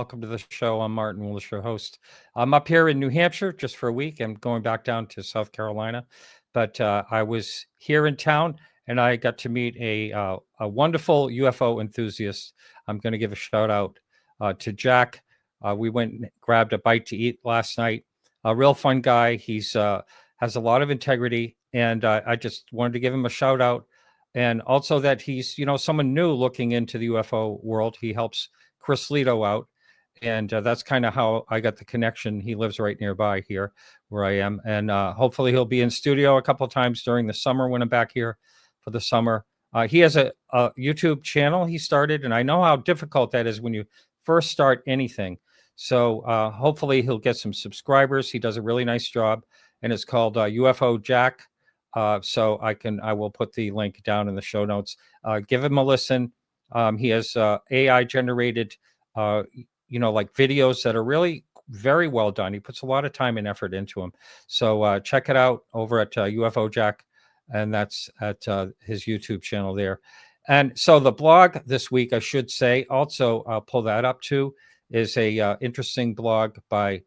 Welcome to the show. I'm Martin Willis, your host. I'm up here in New Hampshire just for a week. I'm going back down to South Carolina, but I was here in town and I got to meet a wonderful UFO enthusiast. I'm going to give a shout out to Jack. We went and grabbed a bite to eat last night. A real fun guy. He's has a lot of integrity, and I just wanted to give him a shout out. And also that he's someone new looking into the UFO world. He helps Chris Leto out, and that's kind of how I got the connection. He lives right nearby here where I am, and hopefully he'll be in studio a couple of times during the summer when I'm back here for the summer. He has a YouTube channel he started, and I know how difficult that is when you first start anything. So hopefully he'll get some subscribers. He does a really nice job, and it's called UFO Jack. So I will put the link down in the show notes. Give him a listen. He has AI generated like videos that are really very well done. He puts a lot of time and effort into them. So check it out over at UFO Jack, and that's at his YouTube channel there. And so the blog this week, I should say, also I'll pull that up too, is a interesting blog by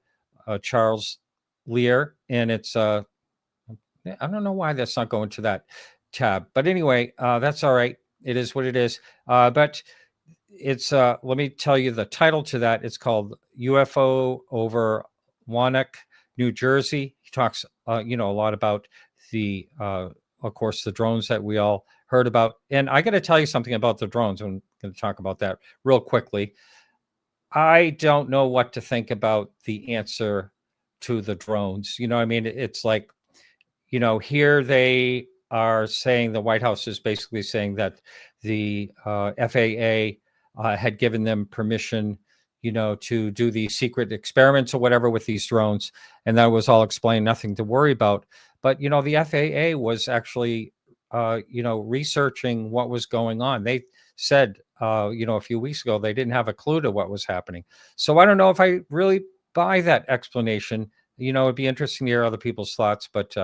Charles Lear, and it's I don't know why that's not going to that tab, but anyway, that's all right. It is what it is. But it's let me tell you the title to that. It's called UFO over Wannock, New Jersey. He talks a lot about the of course the drones that we all heard about. And I got to tell you something about the drones. I'm going to talk about that real quickly. I don't know what to think about the answer to the drones. I mean, it's like, here they are saying, the White House is basically saying that the FAA had given them permission, to do the secret experiments or whatever with these drones. And that was all explained, nothing to worry about. But, the FAA was actually, researching what was going on. They said, a few weeks ago, they didn't have a clue to what was happening. So I don't know if I really buy that explanation. It'd be interesting to hear other people's thoughts, but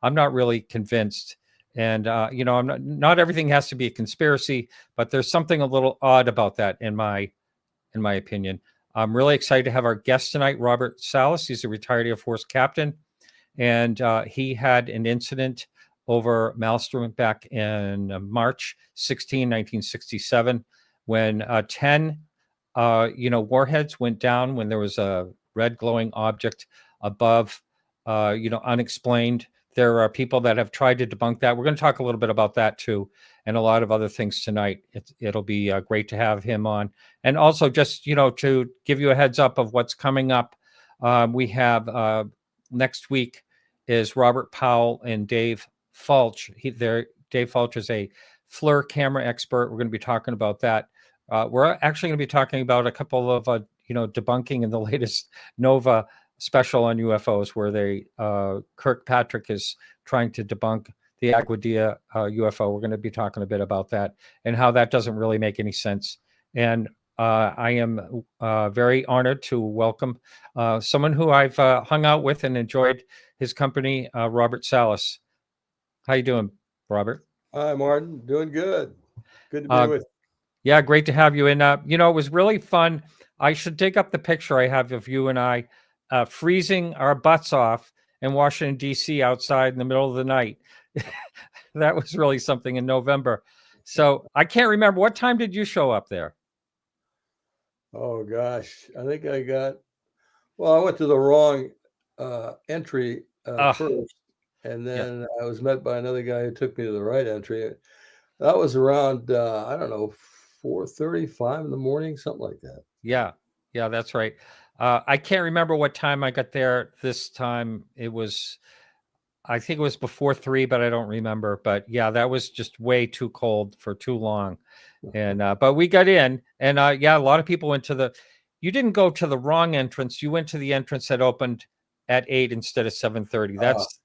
I'm not really convinced. And, I'm not everything has to be a conspiracy, but there's something a little odd about that in my opinion. I'm really excited to have our guest tonight, Robert Salas. He's a retired Air Force captain, and he had an incident over Malmstrom back in March 16, 1967, when 10, warheads went down when there was a red glowing object above, unexplained. There are people that have tried to debunk that. We're going to talk a little bit about that too, and a lot of other things tonight. It'll be great to have him on. And also just, to give you a heads up of what's coming up. We have next week is Robert Powell and Dave Fulch. Dave Fulch is a FLIR camera expert. We're going to be talking about that. We're actually going to be talking about a couple of, debunking in the latest Nova special on UFOs, where Kirkpatrick is trying to debunk the Aguadilla UFO. We're going to be talking a bit about that and how that doesn't really make any sense. And I am very honored to welcome someone who I've hung out with and enjoyed his company, Robert Salas. How you doing, Robert? Hi, Martin. Doing good. Good to be with you. Yeah, great to have you. And, it was really fun. I should dig up the picture I have of you and I freezing our butts off in Washington, D.C. outside in the middle of the night. That was really something in November. So I can't remember. What time did you show up there? Oh, gosh. I think I went to the wrong entry first. And then I was met by another guy who took me to the right entry. That was around, 4:35 in the morning, something like that. Yeah, that's right. I can't remember what time I got there this time. I think it was before 3, but I don't remember. But yeah, that was just way too cold for too long. And but we got in, and a lot of people went to you didn't go to the wrong entrance. You went to the entrance that opened at 8 instead of 7:30.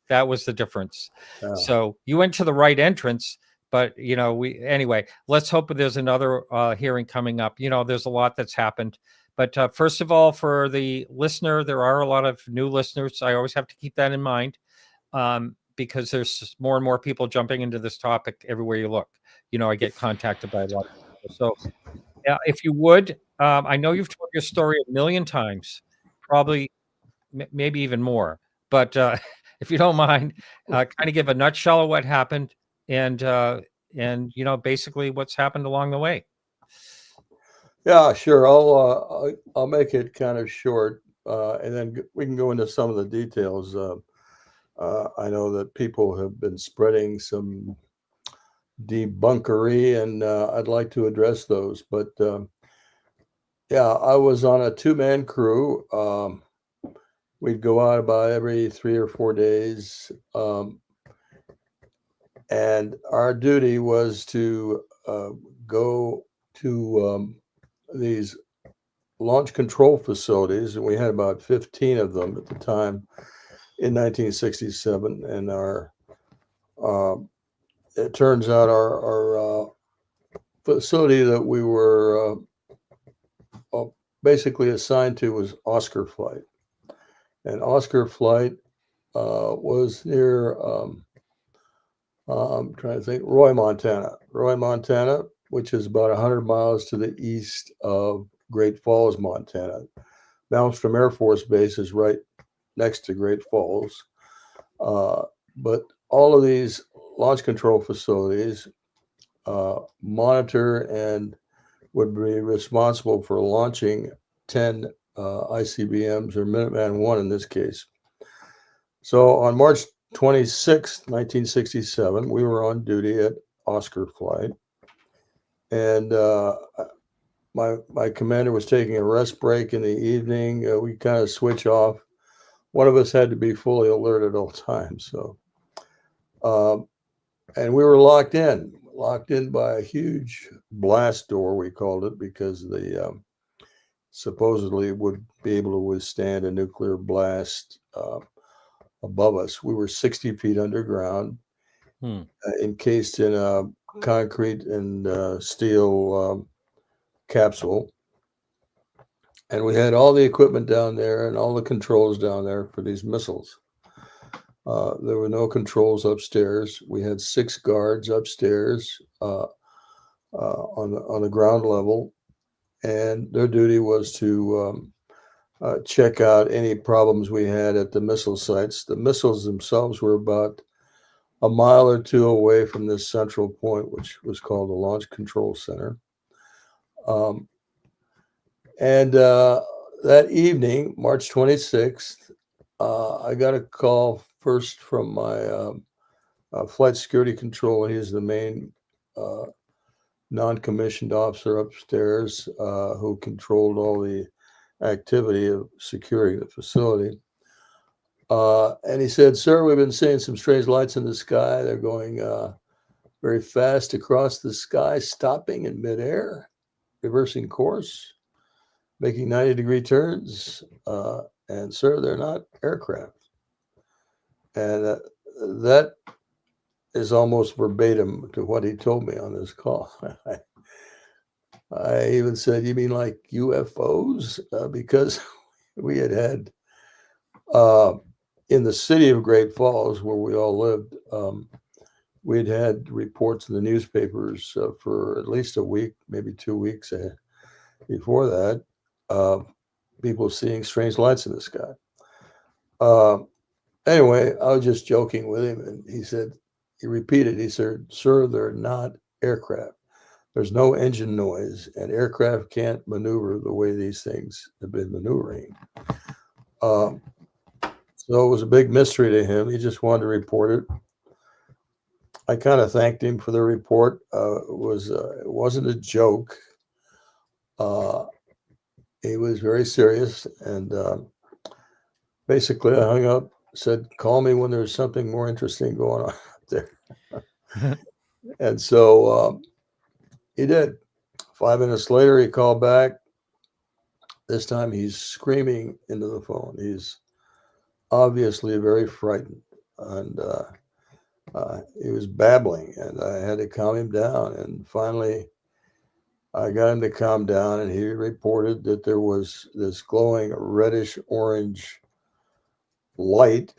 That was the difference. So you went to the right entrance, but anyway, let's hope there's another hearing coming up. There's a lot that's happened. But first of all, for the listener, there are a lot of new listeners. I always have to keep that in mind because there's more and more people jumping into this topic everywhere you look. I get contacted by a lot of people. So if you would, I know you've told your story a million times, probably maybe even more. But if you don't mind, kind of give a nutshell of what happened and basically what's happened along the way. Yeah, sure. I'll make it kind of short, and then we can go into some of the details. I know that people have been spreading some debunkery, and I'd like to address those. But yeah, I was on a two-man crew. We'd go out about every 3 or 4 days, and our duty was to go to these launch control facilities, and we had about 15 of them at the time in 1967. And uh, it turns out our facility that we were basically assigned to was Oscar Flight. And Oscar Flight was near, I'm trying to think, Roy, Montana, which is about 100 miles to the east of Great Falls, Montana. Malmstrom Air Force Base is right next to Great Falls. But all of these launch control facilities monitor and would be responsible for launching 10 ICBMs, or Minuteman I in this case. So on March 26, 1967, we were on duty at Oscar Flight. And my commander was taking a rest break in the evening. We kind of switch off. One of us had to be fully alert at all times. So, and we were locked in by a huge blast door, we called it, because the supposedly would be able to withstand a nuclear blast above us. We were 60 feet underground, encased in a concrete and steel capsule. And we had all the equipment down there and all the controls down there for these missiles. There were no controls upstairs. We had 6 guards upstairs on the ground level, and their duty was to check out any problems we had at the missile sites. The missiles themselves were about a mile or two away from this central point, which was called the Launch Control Center. And that evening, March 26th, I got a call first from my flight security controller. He's the main non-commissioned officer upstairs who controlled all the activity of securing the facility. And he said, "Sir, we've been seeing some strange lights in the sky. They're going very fast across the sky, stopping in midair, reversing course, making 90-degree turns. And sir, they're not aircraft." And that is almost verbatim to what he told me on this call. I even said, "You mean like UFOs?" Because we had in the city of Great Falls, where we all lived, we'd had reports in the newspapers for at least a week, maybe 2 weeks before that, people seeing strange lights in the sky. Anyway, I was just joking with him, and he repeated, he said, "Sir, they're not aircraft. There's no engine noise, and aircraft can't maneuver the way these things have been maneuvering." So it was a big mystery to him. He just wanted to report it. I kind of thanked him for the report. It wasn't a joke. He was very serious, and basically I hung up, said, "Call me when there's something more interesting going on up there." And so he did. 5 minutes later, he called back. This time he's screaming into the phone. He's obviously very frightened, and he was babbling, and I had to calm him down. And finally, I got him to calm down, and he reported that there was this glowing reddish orange light,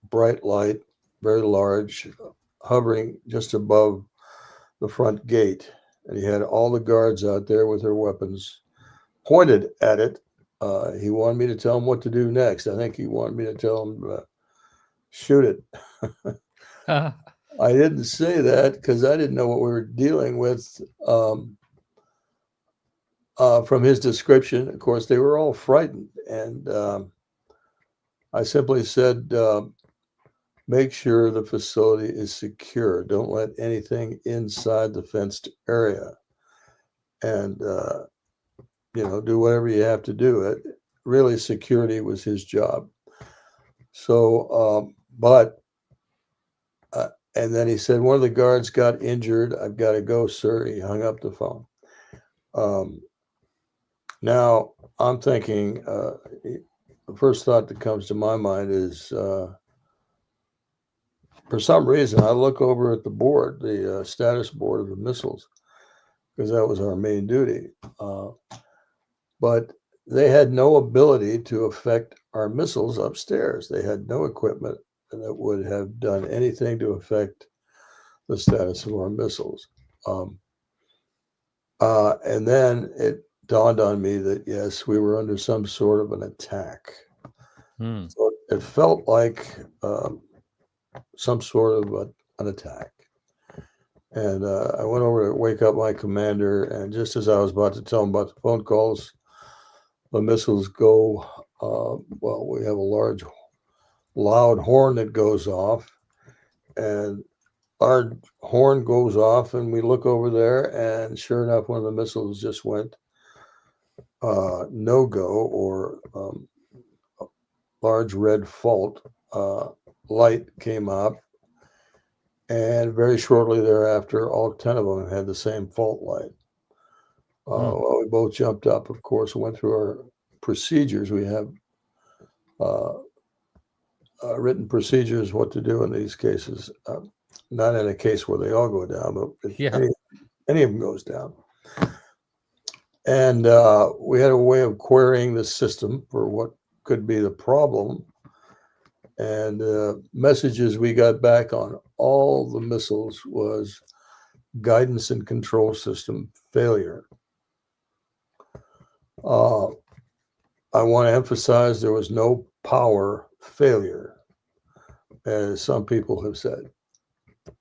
bright light, very large, hovering just above the front gate. and he had all the guards out there with their weapons pointed at it. He wanted me to tell him what to do next. I think he wanted me to tell him, shoot it. I didn't say that because I didn't know what we were dealing with. From his description, of course, they were all frightened. And I simply said, make sure the facility is secure. Don't let anything inside the fenced area. And, do whatever you have to do. Really, security was his job. So, and then he said, one of the guards got injured. I've got to go, sir. He hung up the phone. Now, I'm thinking, the first thought that comes to my mind is, for some reason, I look over at the board, the status board of the missiles, because that was our main duty. But they had no ability to affect our missiles upstairs. They had no equipment that would have done anything to affect the status of our missiles. And then it dawned on me that, yes, we were under some sort of an attack. So it felt like some sort of an attack. And I went over to wake up my commander, and just as I was about to tell him about the phone calls, the missiles go, we have a large, loud horn that goes off, and our horn goes off, and we look over there, and sure enough, one of the missiles just went no-go, or a large red fault light came up, and very shortly thereafter, all 10 of them had the same fault light. Well, we both jumped up, of course, went through our procedures. We have written procedures what to do in these cases. Not in a case where they all go down, but if any of them goes down. And we had a way of querying the system for what could be the problem. And messages we got back on all the missiles was guidance and control system failure. I want to emphasize there was no power failure, as some people have said.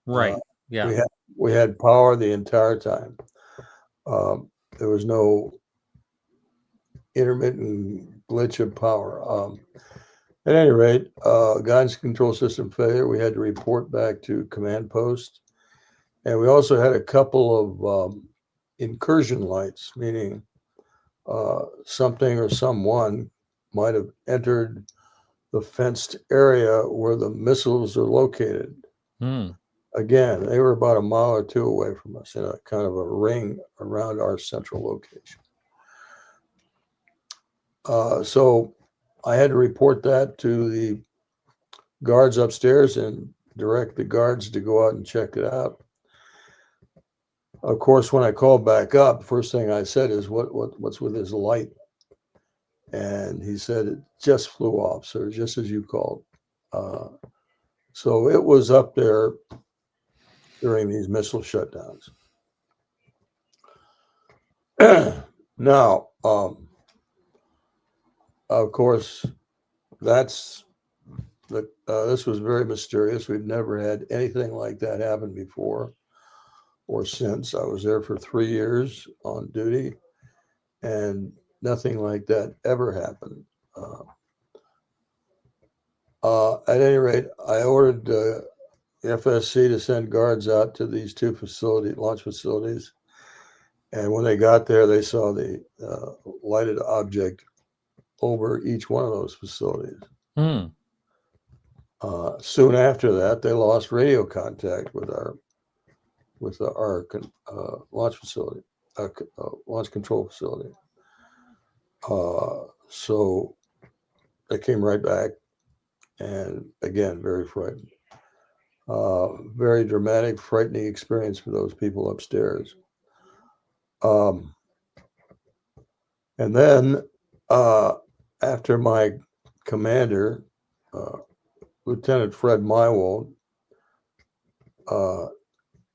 Right. We had power the entire time. There was no intermittent glitch of power. At any rate, guidance control system failure. We had to report back to command post, and we also had a couple of incursion lights, meaning something or someone might have entered the fenced area where the missiles are located. Again, they were about a mile or two away from us in a kind of a ring around our central location. So I had to report that to the guards upstairs and direct the guards to go out and check it out. Of course, when I called back up, first thing I said is, what's with his light? And he said, it just flew off, sir, just as you called. So it was up there during these missile shutdowns. Now, of course, this was very mysterious. We've never had anything like that happen before or since. I was there for 3 years on duty, and nothing like that ever happened. At any rate, I ordered the FSC to send guards out to these two launch facilities. And when they got there, they saw the lighted object over each one of those facilities. Soon after that, they lost radio contact with our launch facility, launch control facility. So they came right back, and again, very frightened. Very dramatic, frightening experience for those people upstairs. And then after my commander, Lieutenant Fred Mywald,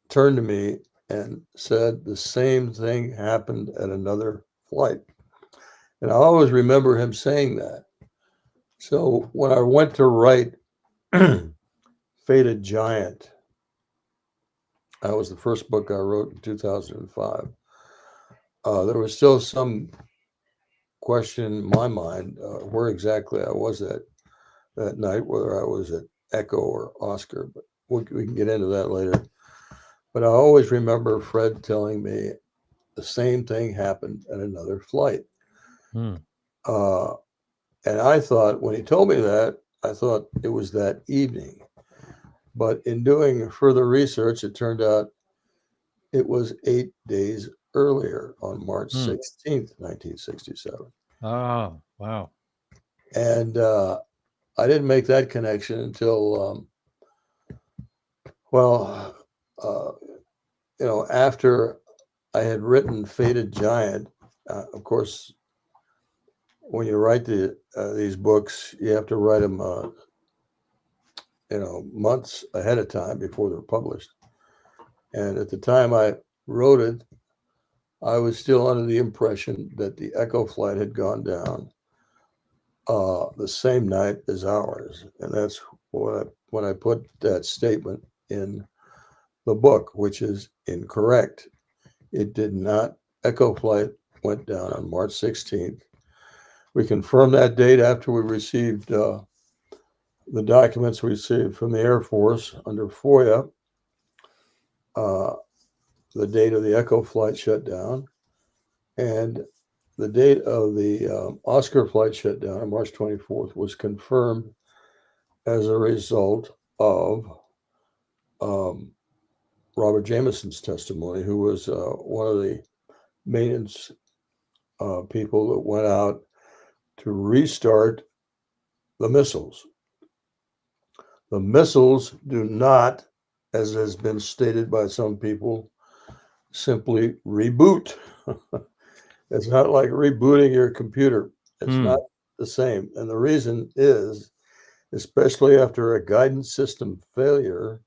turned to me and said the same thing happened at another flight. And I always remember him saying that. So when I went to write Faded Giant, that was the first book I wrote in 2005. There was still some question in my mind where exactly I was at that night, whether I was at Echo or Oscar, but we can get into that later. But I always remember Fred telling me the same thing happened at another flight. And I thought, when he told me that, I thought it was that evening. But in doing further research, it turned out it was 8 days earlier, on March 16th, 1967. Oh, wow. And I didn't make that connection until, after I had written Faded Giant. Of course, when you write these books, you have to write them, months ahead of time before they're published. And at the time I wrote it, I was still under the impression that the Echo flight had gone down the same night as ours. And that's when I put that statement in the book, which is incorrect. It did not. Echo flight went down on March 16th. We confirmed that date after we received the documents we received from the Air Force under FOIA. The date of the Echo flight shut down, and the date of the Oscar flight shut down on March 24th was confirmed as a result of Robert Jameson's testimony, who was one of the maintenance people that went out to restart the missiles. The missiles do not, as has been stated by some people, simply reboot. It's not like rebooting your computer. It's not the same. And the reason is, especially after a guidance system failure,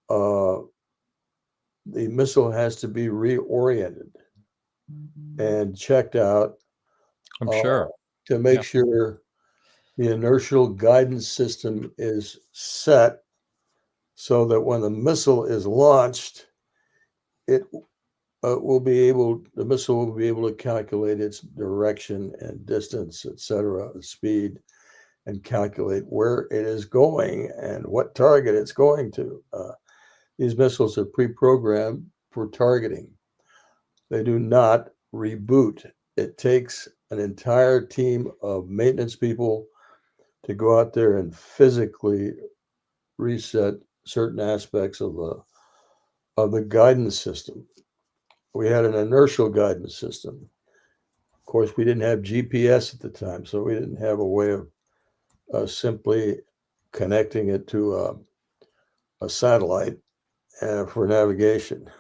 the missile has to be reoriented and checked out. I'm sure. To make sure the inertial guidance system is set so that when the missile is launched, the missile will be able to calculate its direction and distance, etc., speed, and calculate where it is going and what target it's going to. These missiles are pre-programmed for targeting. They do not reboot. It takes an entire team of maintenance people to go out there and physically reset certain aspects of the guidance system. We had an inertial guidance system. Of course, we didn't have GPS at the time, so we didn't have a way of simply connecting it to a satellite for navigation.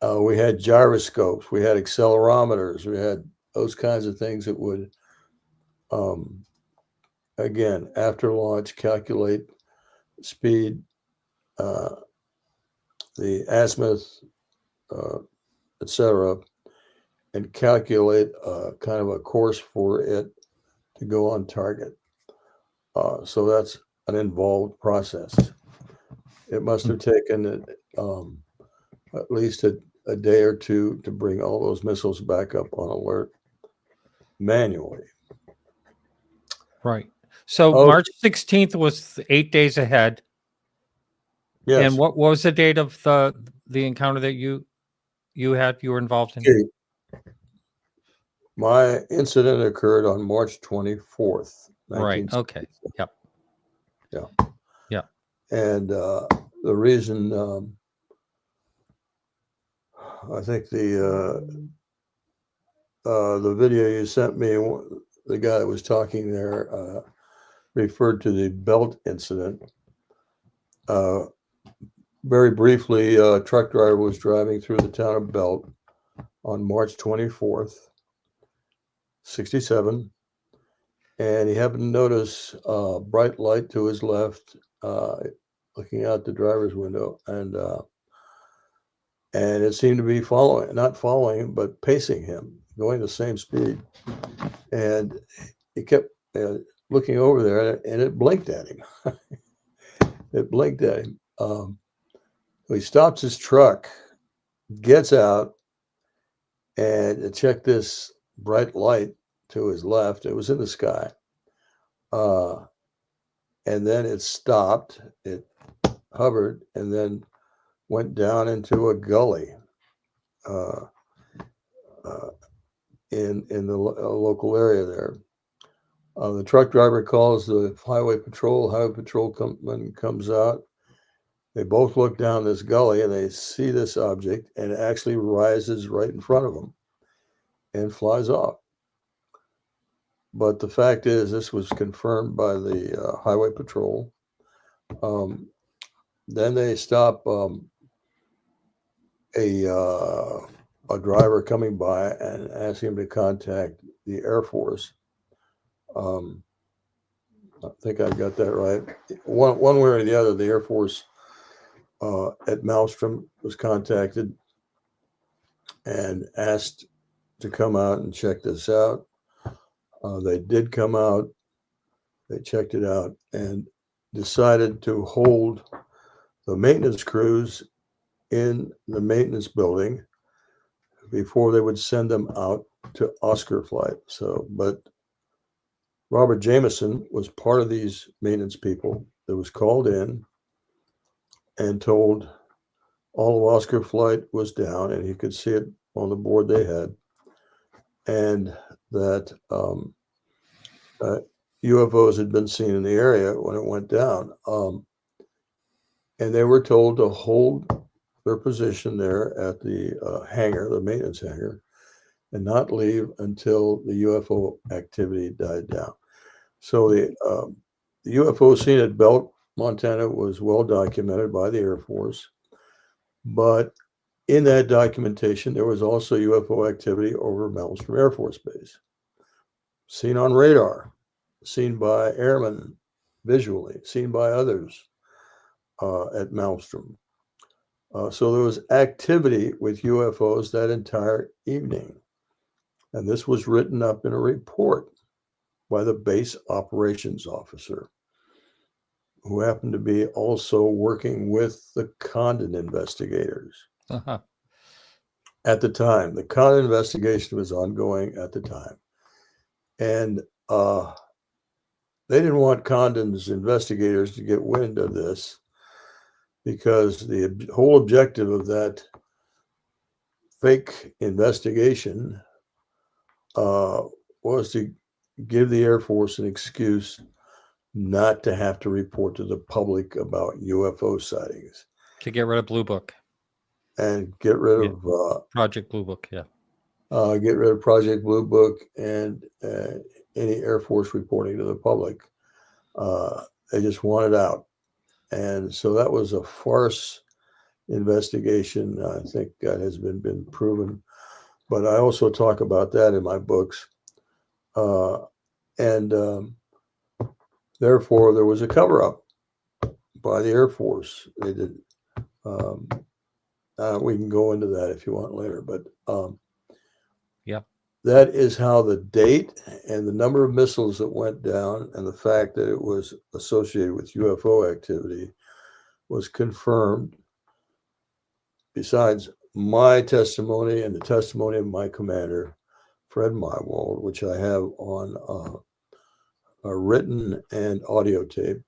We had gyroscopes, we had accelerometers, we had those kinds of things that would, again, after launch, calculate speed, the azimuth, etc., and calculate kind of a course for it to go on target. So that's an involved process. It must have taken at least a day or two to bring all those missiles back up on alert manually. Right. So March 16th was 8 days ahead. Yes. And what was the date of the encounter that you were involved in? Okay. My incident occurred on March 24th. Right. Okay. Yep. Yeah. Yeah. And the reason I think the video you sent me, the guy that was talking there referred to the belt incident. Very briefly, a truck driver was driving through the town of Belt on March 24th, 67, and he happened to notice a bright light to his left, looking out the driver's window, and and it seemed to be not following him, but pacing him, going the same speed. And he kept looking over there, and it blinked at him. It blinked at him. He stops his truck, gets out, and checked this bright light to his left. It was in the sky. And then it stopped. It hovered and then went down into a gully in the local area there. The truck driver calls the highway patrol. Highway patrol comes out. They both look down this gully and they see this object, and it actually rises right in front of them and flies off. But the fact is, this was confirmed by the highway patrol. Then they stop a driver coming by and ask him to contact the Air Force. I think I got that right. One way or the other, the Air Force at Malmstrom was contacted and asked to come out and check this out. They did come out. They checked it out and decided to hold the maintenance crews in the maintenance building before they would send them out to Oscar flight. But Robert Jameson was part of these maintenance people that was called in and told all of Oscar flight was down, and he could see it on the board they had, and that UFOs had been seen in the area when it went down. And they were told to hold their position there at the hangar, the maintenance hangar, and not leave until the UFO activity died down. So the UFO scene at Belt, Montana was well documented by the Air Force. But in that documentation, there was also UFO activity over Malmstrom Air Force Base, seen on radar, seen by airmen visually, seen by others at Malmstrom. So there was activity with UFOs that entire evening. And this was written up in a report by the base operations officer, who happened to be also working with the Condon investigators. At the time. The Condon investigation was ongoing at the time. And they didn't want Condon's investigators to get wind of this, because the whole objective of that fake investigation was to give the Air Force an excuse not to have to report to the public about UFO sightings. To get rid of Blue Book. And get rid of Project Blue Book, yeah. Get rid of Project Blue Book and any Air Force reporting to the public. They just wanted out. And so that was a farce investigation. I think that has been proven. But I also talk about that in my books. Therefore, there was a cover-up by the Air Force. They did. We can go into that if you want later. But yeah, that is how the date and the number of missiles that went down and the fact that it was associated with UFO activity was confirmed, besides my testimony and the testimony of my commander, Fred Mywald, which I have on a written and audio tape.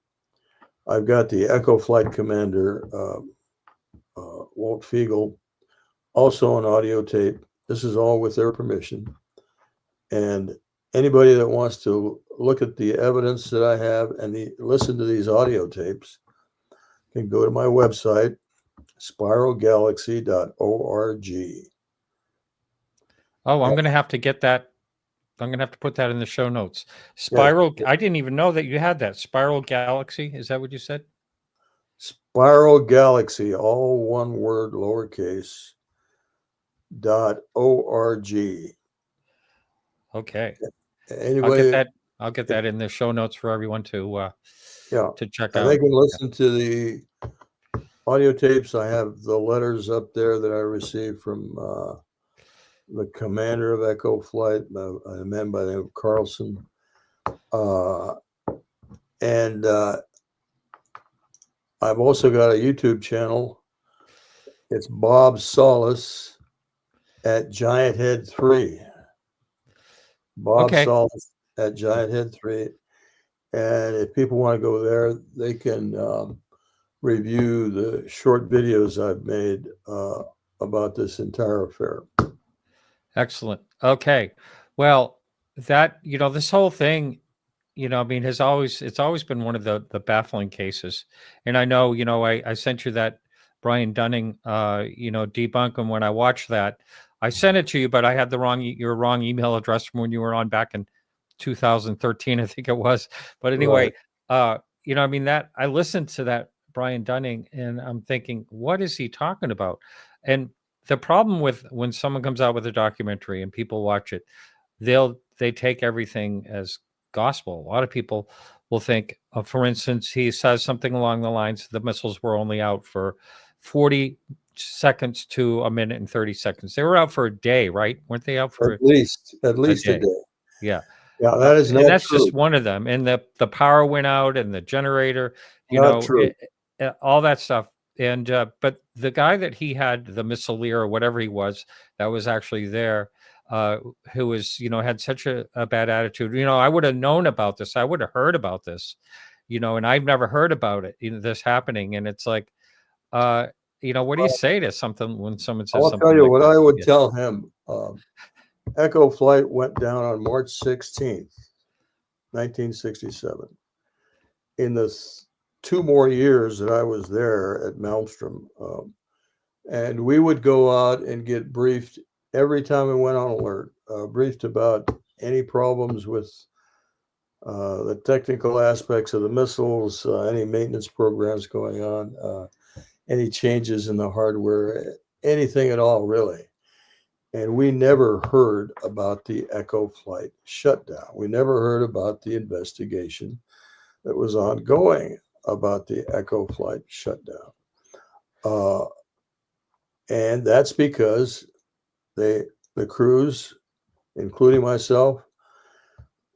I've got the Echo Flight Commander, Walt Fiegel, also on audio tape. This is all with their permission. And anybody that wants to look at the evidence that I have and listen to these audio tapes can go to my website, spiralgalaxy.org. Oh, I'm going to have to get that. I'm going to have to put that in the show notes. Spiral. Yeah. I didn't even know that you had that. Spiral Galaxy. Is that what you said? Spiral Galaxy, all one word, lowercase, .org. Okay. Anyway, I'll get that in the show notes for everyone to check out. They can listen to the audio tapes. I have the letters up there that I received from the commander of Echo Flight, a man by the name of Carlson. And I've also got a YouTube channel. It's Bob Salas at Giant Head 3. Bob Salas at Giant Head 3. And if people want to go there, they can review the short videos I've made about this entire affair. Excellent. Okay. Well, that, this whole thing, I mean, it's always been one of the baffling cases. And I know, I sent you that Brian Dunning, debunk. And when I watched that, I sent it to you, but I had your wrong email address from when you were on back in 2013, I think it was. But anyway, right. I mean, that I listened to that Brian Dunning and I'm thinking, what is he talking about? And the problem with when someone comes out with a documentary and people watch it, they take everything as gospel. A lot of people will think, for instance, he says something along the lines, the missiles were only out for 40 seconds to a minute and 30 seconds. They were out for a day, right? Weren't they out for at least a day? Yeah. Yeah, that is not and that's true. Just one of them. And the power went out and the generator, all that stuff. And but the guy that he had, the missileer or whatever he was, that was actually there, who was, had such a bad attitude. I would have known about this. I would have heard about this, and I've never heard about it, this happening. And it's like, what do you say to something when someone says something? I'll tell you what I would tell him. Echo Flight went down on March 16th, 1967. In the 2 more years that I was there at Malmstrom, and we would go out and get briefed every time we went on alert, briefed about any problems with the technical aspects of the missiles, any maintenance programs going on, any changes in the hardware, anything at all, really. And we never heard about the Echo Flight shutdown. We never heard about the investigation that was ongoing about the Echo Flight shutdown. And that's because the crews, including myself,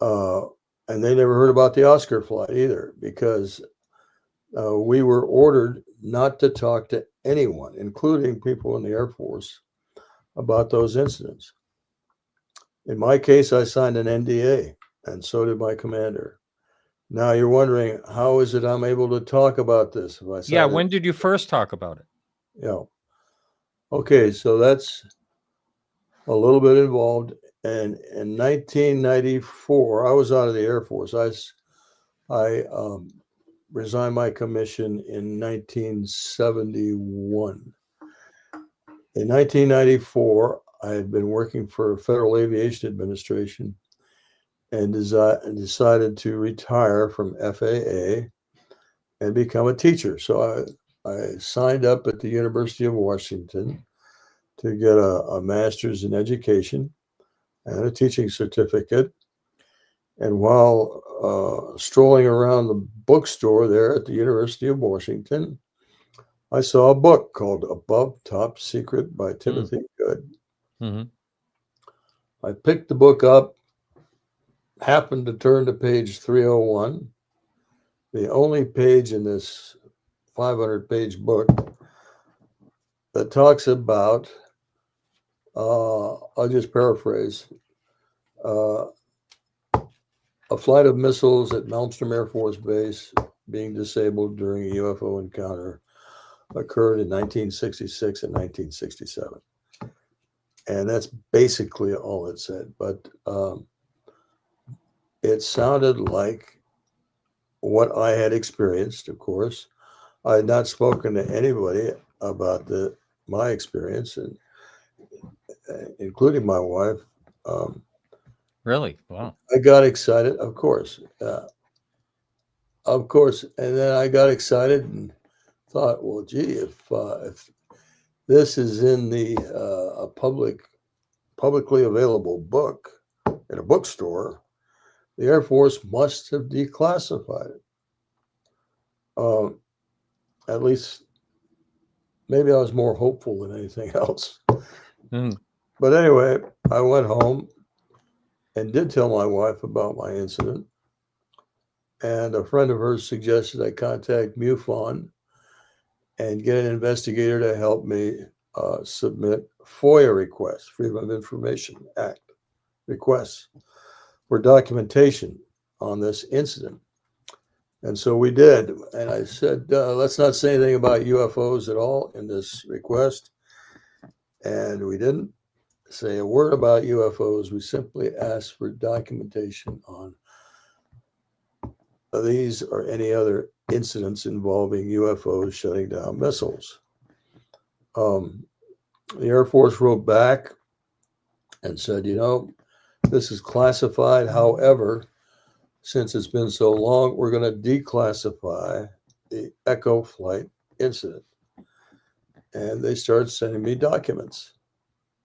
and they never heard about the Oscar flight either, because we were ordered not to talk to anyone, including people in the Air Force, about those incidents. In my case, I signed an NDA, and so did my commander. Now you're wondering, how is it I'm able to talk about this? When did you first talk about it? Yeah. Okay, so that's a little bit involved. And in 1994, I was out of the Air Force. I resigned my commission in 1971. In 1994, I had been working for Federal Aviation Administration and decided to retire from FAA and become a teacher. So I signed up at the University of Washington to get a master's in education and a teaching certificate. And while strolling around the bookstore there at the University of Washington, I saw a book called Above Top Secret by Timothy Good. Mm-hmm. I picked the book up, happened to turn to page 301, the only page in this 500-page book that talks about, I'll just paraphrase, a flight of missiles at Malmstrom Air Force Base being disabled during a UFO encounter occurred in 1966 and 1967. And that's basically all it said. But it sounded like what I had experienced, of course. I had not spoken to anybody about my experience, and including my wife. Really? Wow. I got excited, of course. And then I got excited and thought, well, gee, if this is in a publicly available book in a bookstore, the Air Force must have declassified it. At least maybe I was more hopeful than anything else. Mm. But anyway, I went home and did tell my wife about my incident. And a friend of hers suggested I contact MUFON and get an investigator to help me submit FOIA requests, Freedom of Information Act requests for documentation on this incident. And so we did. And I said, let's not say anything about UFOs at all in this request. And we didn't say a word about UFOs. We simply asked for documentation on these or any other incidents involving UFOs shutting down missiles. The Air Force wrote back and said, this is classified. However, since it's been so long, we're going to declassify the Echo flight incident. And they started sending me documents.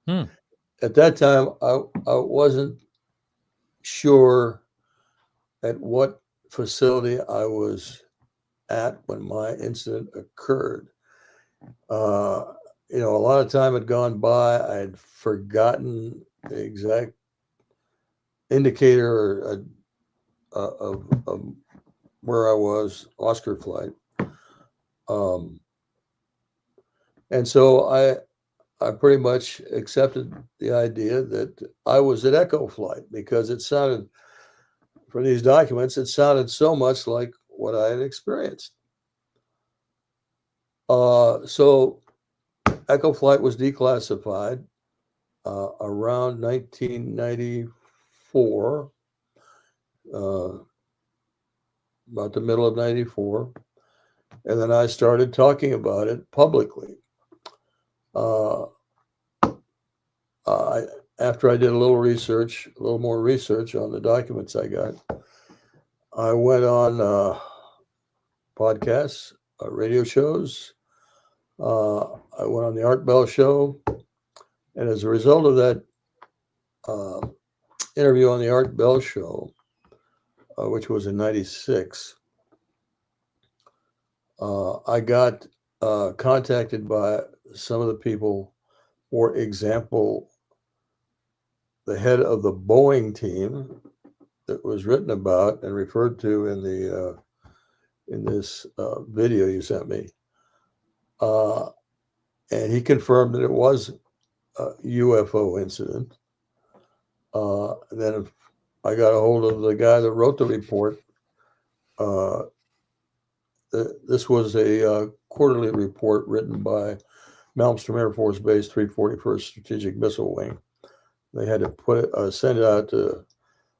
At that time, I wasn't sure at what facility I was at when my incident occurred. A lot of time had gone by. I had forgotten the exact indicator of where I was, Oscar flight. And so I pretty much accepted the idea that I was at Echo flight because it sounded, for these documents, it sounded so much like what I had experienced. So Echo flight was declassified around 1994, about the middle of 94. And then I started talking about it publicly. After I did a little more research on the documents I got, I went on podcasts, radio shows. I went on the Art Bell show. And as a result of that interview on the Art Bell show, which was in 96, I got contacted by some of the people. For example, the head of the Boeing team that was written about and referred to in this video you sent me, and he confirmed that it was a UFO incident. Then I got a hold of the guy that wrote the report. This was a quarterly report written by Malmstrom Air Force Base, 341st Strategic Missile Wing. They had to send it out to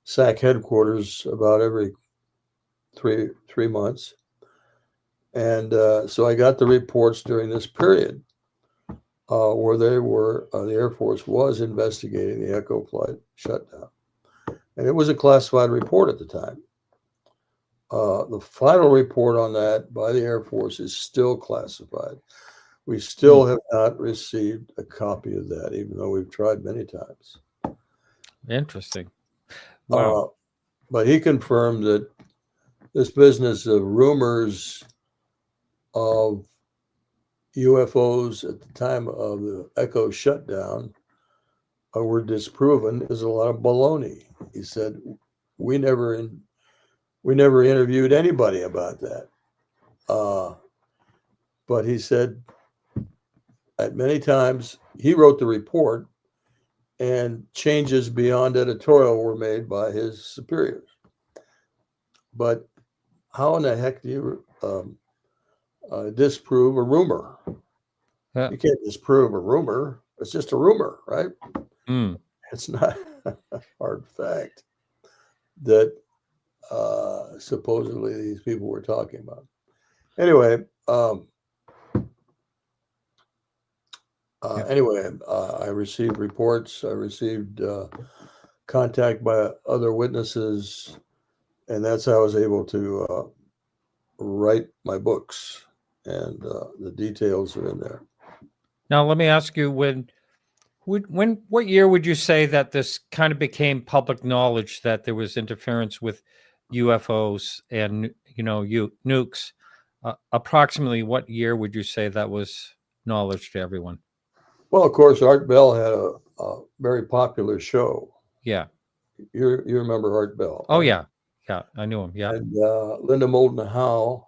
SAC headquarters about every three months. And so I got the reports during this period where the Air Force was investigating the Echo flight shutdown. And it was a classified report at the time. The final report on that by the Air Force is still classified. We still have not received a copy of that, even though we've tried many times. Interesting. Wow. But he confirmed that this business of rumors of UFOs at the time of the Echo shutdown were disproven is a lot of baloney. He said, we never interviewed anybody about that. But he said at many times he wrote the report and changes beyond editorial were made by his superiors. But how in the heck do you disprove a rumor? You can't disprove a rumor. It's just a rumor, right? It's not a hard fact that supposedly these people were talking about. Anyway, I received reports. I received contact by other witnesses, and that's how I was able to write my books, and the details are in there. Now, let me ask you, what year would you say that this kind of became public knowledge that there was interference with UFOs and nukes? Approximately what year would you say that was knowledge to everyone. Well, of course, Art Bell had a very popular show. Yeah. You remember Art Bell? Oh, Right? yeah. Yeah, I knew him. Yeah. And Linda Moulton Howe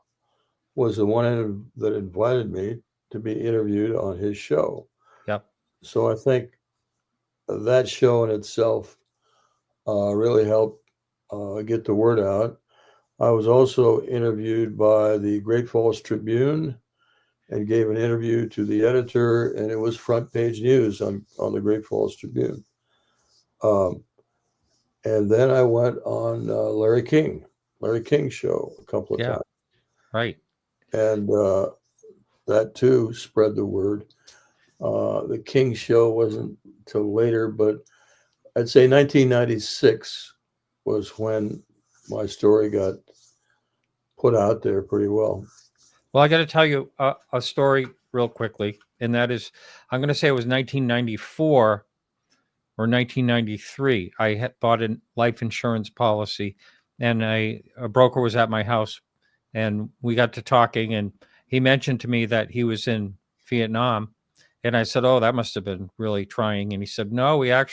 was the one that invited me to be interviewed on his show. Yep. So I think that show in itself really helped get the word out. I was also interviewed by the Great Falls Tribune and gave an interview to the editor, and it was front page news on the Great Falls Tribune. And then I went on Larry King's show a couple of times. Right. And that too spread the word. The King show wasn't till later, but I'd say 1996 was when my story got put out there pretty well. Well, I got to tell you a story real quickly, and that is, I'm going to say it was 1994 or 1993. I had bought a life insurance policy, and a broker was at my house, and we got to talking, and he mentioned to me that he was in Vietnam. And I said, oh, that must have been really trying. And he said, no, I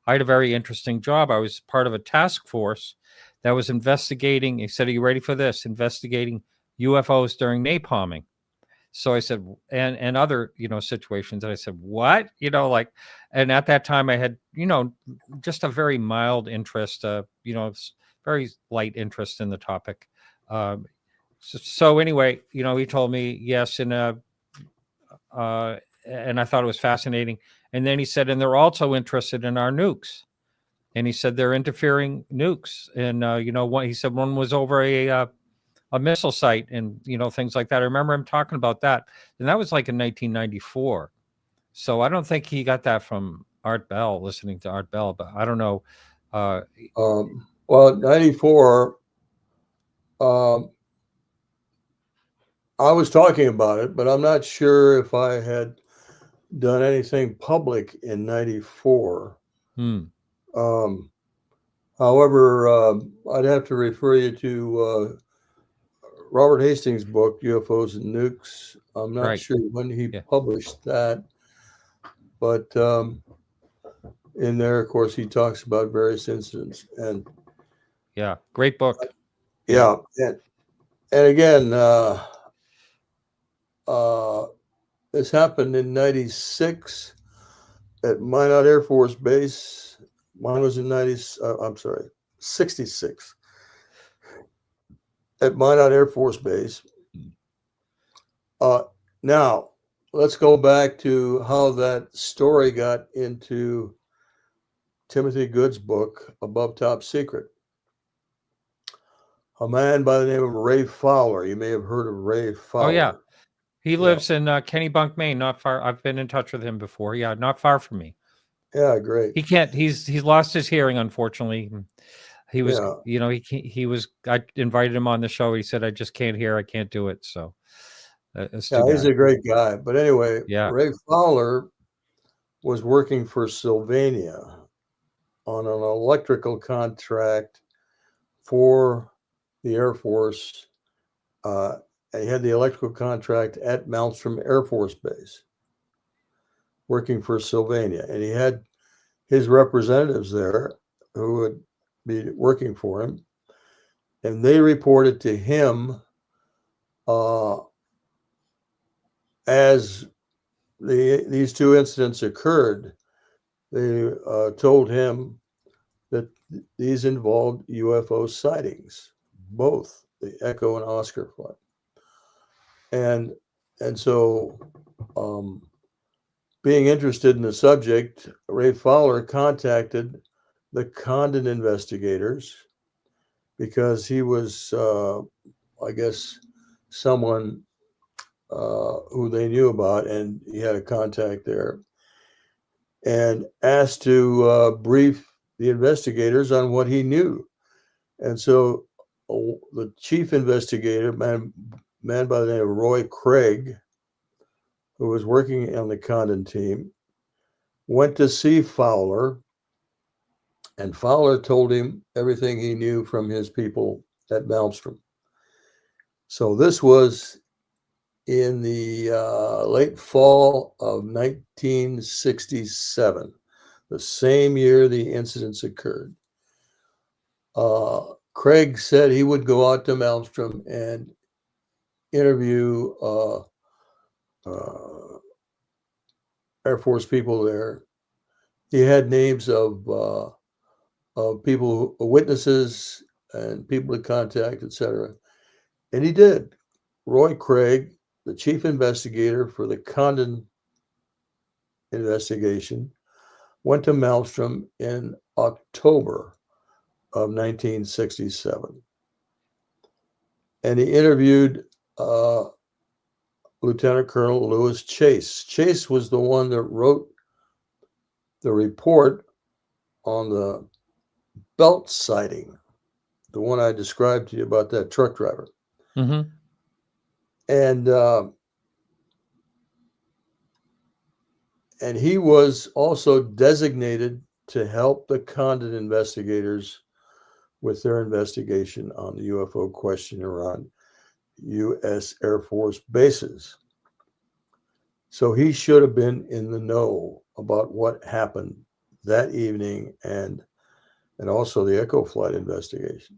had a very interesting job. I was part of a task force that was investigating. He said, are you ready for this? Investigating UFOs during napalming. So I said, and other, situations. And I said, what? And at that time I had, just a very mild interest, very light interest in the topic. So anyway, he told me yes, and I thought it was fascinating. And then he said, and they're also interested in our nukes. And he said they're interfering nukes. And he said one was over a missile site and things like that. I remember him talking about that, and that was like in 1994. So I don't think he got that from Art Bell, listening to Art Bell, but I don't know. Well, 94. I was talking about it, but I'm not sure if I had done anything public in 94. However, I'd have to refer you to Robert Hastings' book, UFOs and Nukes. I'm not sure when he published that, but in there, of course, he talks about various incidents. And great book. And again, this happened in 96 at Minot Air Force Base. Mine was in 66 at Minot Air Force Base. Now, let's go back to how that story got into Timothy Good's book, Above Top Secret. A man by the name of Ray Fowler. You may have heard of Ray Fowler. Oh, yeah. He lives in Kennebunk, Maine, not far. I've been in touch with him before. Yeah, not far from me. Yeah, great. He can't. He's lost his hearing, unfortunately. He was, he was. I invited him on the show. He said, "I just can't hear. I can't do it." So, he's a great guy. But anyway, Ray Fowler was working for Sylvania on an electrical contract for the Air Force. And he had the electrical contract at Malmstrom Air Force Base, working for Sylvania. And he had his representatives there who would be working for him. And they reported to him as these two incidents occurred. They told him that these involved UFO sightings, both the Echo and Oscar flight. And so, being interested in the subject, Ray Fowler contacted the Condon investigators because he was, I guess, someone who they knew about, and he had a contact there, and asked to brief the investigators on what he knew. And so the chief investigator, man by the name of Roy Craig, who was working on the Condon team, went to see Fowler, and Fowler told him everything he knew from his people at Malmstrom. So this was in the late fall of 1967, the same year the incidents occurred. Craig said he would go out to Malmstrom and interview Air Force people there. He had names of people, witnesses, and people to contact, etc. And he did. Roy Craig, the chief investigator for the Condon investigation, went to Malmstrom in October of 1967. And he interviewed Lieutenant Colonel Lewis Chase. Chase was the one that wrote the report on the belt sighting, the one I described to you about that truck driver. Mm-hmm. And he was also designated to help the Condon investigators with their investigation on the UFO question around U.S. Air Force bases. So he should have been in the know about what happened that evening and also the Echo flight investigation.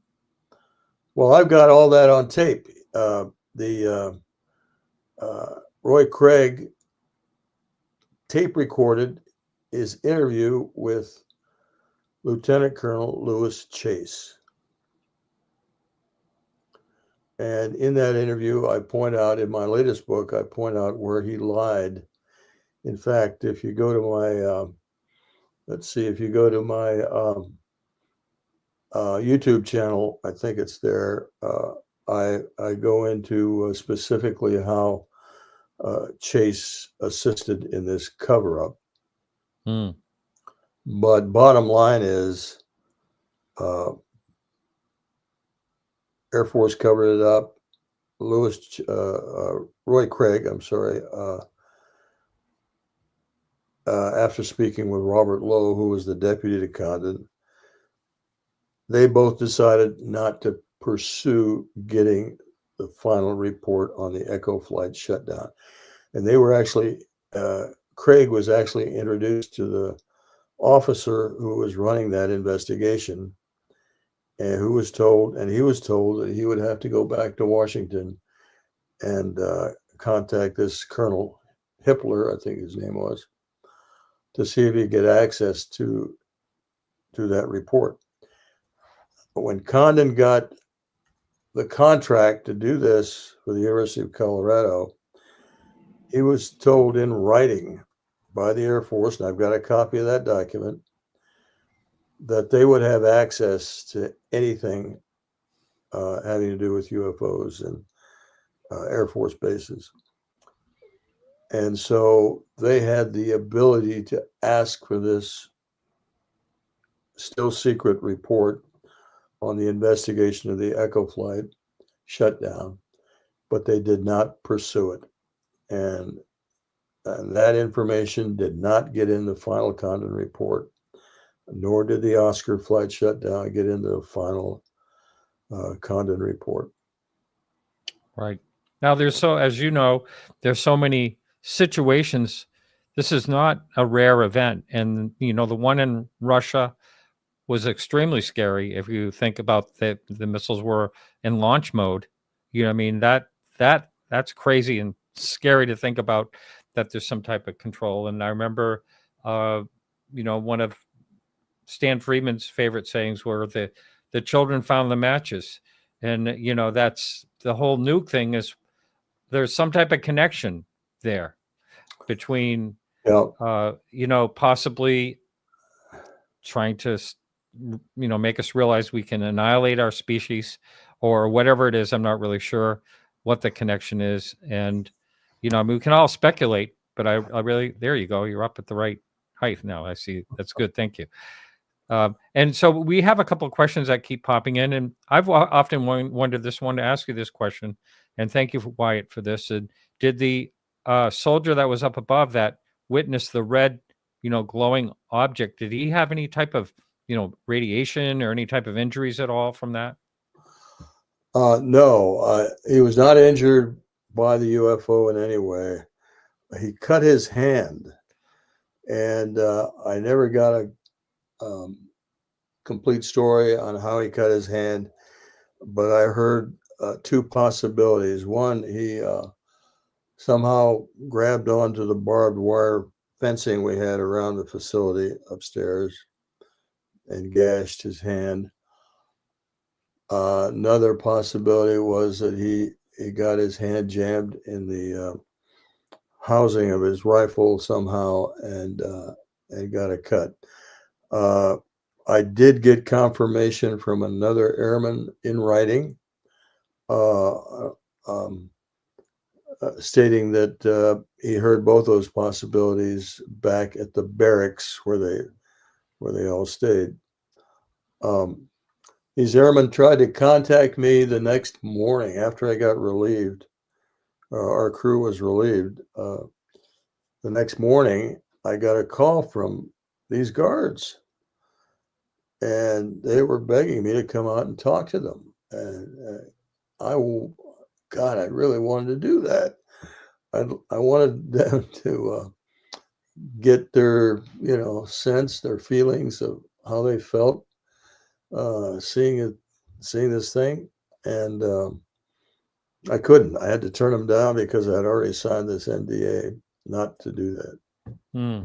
Well, I've got all that on tape. Roy Craig tape recorded his interview with Lieutenant Colonel Lewis Chase. And in that interview, I point out, in my latest book, I point out where he lied. In fact, if you go to my, if you go to my YouTube channel, I think it's there, I go into specifically how Chase assisted in this cover-up. Mm. But bottom line is, Air Force covered it up. Roy Craig, after speaking with Robert Lowe, who was the deputy to Condon, they both decided not to pursue getting the final report on the Echo flight shutdown. And they were actually, Craig was actually introduced to the officer who was running that investigation, and he was told that he would have to go back to Washington and contact this Colonel Hippler, I think his name was, to see if he could get access to that report. But when Condon got the contract to do this for the University of Colorado, he was told in writing by the Air Force, and I've got a copy of that document, that they would have access to anything having to do with UFOs and Air Force bases. And so they had the ability to ask for this still secret report on the investigation of the Echo flight shutdown, but they did not pursue it. And that information did not get in the final Condon report, nor did the Oscar flight shutdown get into the final Condon report. Right. Now, as you know, there's so many situations. This is not a rare event. And, the one in Russia was extremely scary. If you think about the missiles were in launch mode, I mean, that's crazy and scary to think about, that there's some type of control. And I remember, one of Stan Friedman's favorite sayings were the children found the matches. And, that's the whole nuke thing, is there's some type of connection there between, possibly trying to, make us realize we can annihilate our species or whatever it is. I'm not really sure what the connection is. And, we can all speculate, but I really, there you go. You're up at the right height now. I see. That's good. Thank you. And so we have a couple of questions that keep popping in, and I've often wondered this one to ask you this question, and thank you, Wyatt, for this. And did the soldier that was up above that witness the red, glowing object, did he have any type of, radiation or any type of injuries at all from that? No, he was not injured by the UFO in any way. He cut his hand, and I never got a complete story on how he cut his hand, but I heard two possibilities. One, he somehow grabbed onto the barbed wire fencing we had around the facility upstairs and gashed his hand. Another possibility was that he got his hand jammed in the housing of his rifle somehow and got a cut. I did get confirmation from another airman in writing, stating that he heard both those possibilities back at the barracks where they all stayed. These airmen tried to contact me the next morning after I got relieved. Our crew was relieved. The next morning, I got a call from these guards, and they were begging me to come out and talk to them. And God, I really wanted to do that. I wanted them to get their, sense, their feelings of how they felt seeing this thing, and I couldn't. I had to turn them down because I had already signed this NDA not to do that. Hmm.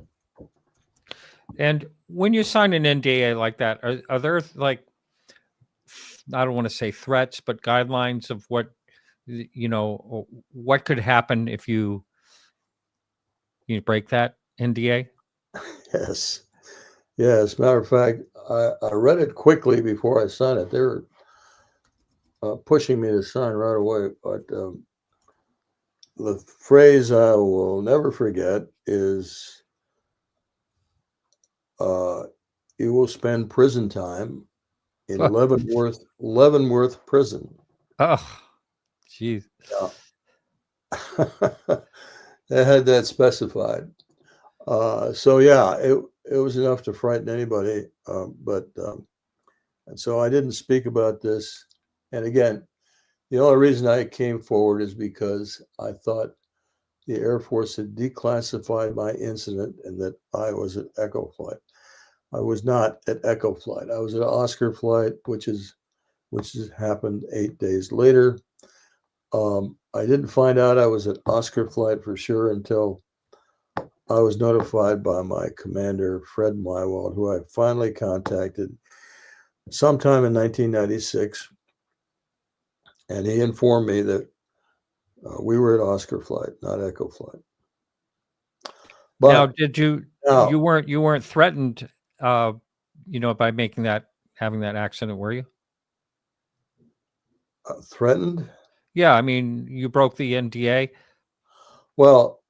And when you sign an NDA like that, are there like, I don't want to say threats, but guidelines of what what could happen if you break that NDA? Yes. As a matter of fact, I read it quickly before I signed it. They were pushing me to sign right away, but the phrase I will never forget is you will spend prison time in Leavenworth Prison. Oh, jeez. Yeah. They had that specified. So yeah, it was enough to frighten anybody. And so I didn't speak about this. And again, the only reason I came forward is because I thought the Air Force had declassified my incident and that I was at Echo Flight. I was not at Echo Flight. I was at Oscar Flight, which has happened 8 days later. I didn't find out I was at Oscar Flight for sure until I was notified by my commander, Fred Mywald, who I finally contacted sometime in 1996. And he informed me that we were at Oscar Flight, not Echo Flight. But now, did you weren't threatened, by having that accident, were you? Threatened? Yeah, I mean, you broke the NDA. Well,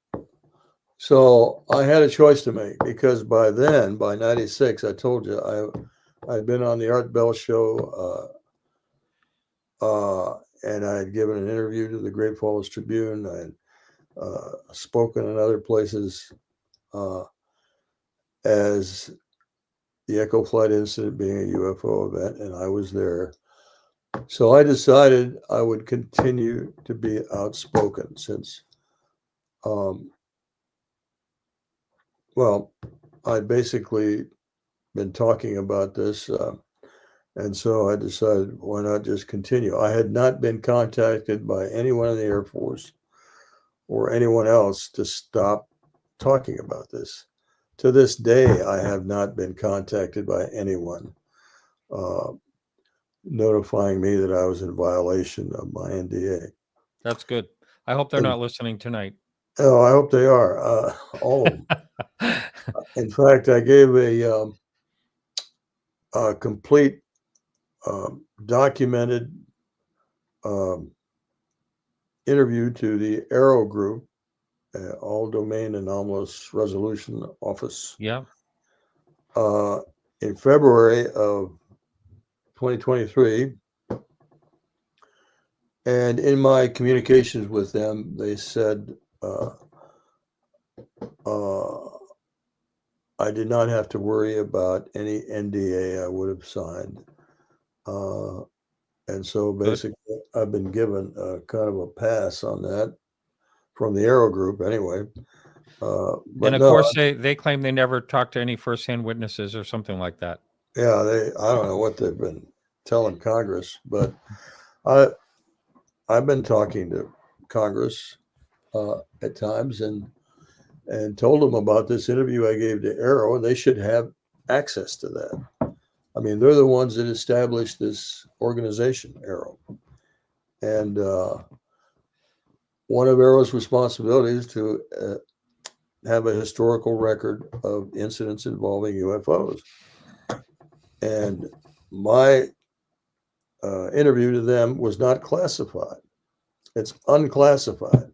so I had a choice to make because by then, by 96, I told you I'd been on the Art Bell show, and I had given an interview to the Great Falls Tribune. I had spoken in other places as the Echo Flight incident being a UFO event, and I was there. So I decided I would continue to be outspoken since, I'd basically been talking about this. And so I decided, why not just continue? I had not been contacted by anyone in the Air Force or anyone else to stop talking about this. To this day, I have not been contacted by anyone notifying me that I was in violation of my NDA. That's good. I hope they're not listening tonight. Oh, I hope they are. All of them. In fact, I gave a complete documented interview to the Aero Group, All Domain Anomalous Resolution Office. Yeah. In February of 2023. And in my communications with them, they said I did not have to worry about any NDA I would have signed. And so basically, I've been given kind of a pass on that. from the Aero Group anyway. But And of no, course, they claim they never talked to any firsthand witnesses or something like that. yeah, I don't know what they've been telling Congress, but I've been talking to Congress at times and told them about this interview I gave to Aero, and they should have access to that. I mean, they're the ones that established this organization, Aero, and one of Aero's responsibilities to have a historical record of incidents involving UFOs. And my interview to them was not classified. It's unclassified.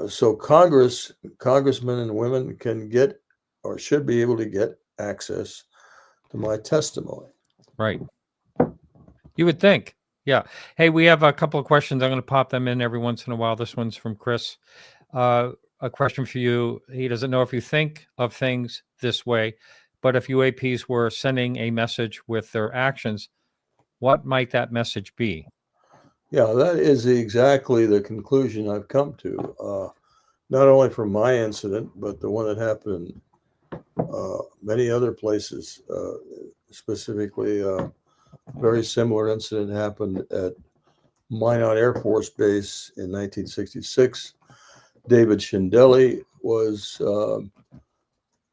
So congressmen and women can get or should be able to get access to my testimony. Right. You would think. Yeah. Hey, we have a couple of questions. I'm going to pop them in every once in a while. This one's from Chris. A question for you. He doesn't know if you think of things this way, but if UAPs were sending a message with their actions, what might that message be? Yeah, that is exactly the conclusion I've come to. Not only from my incident, but the one that happened in many other places. Specifically, very similar incident happened at Malmstrom Air Force Base in 1966. David Shindeli was on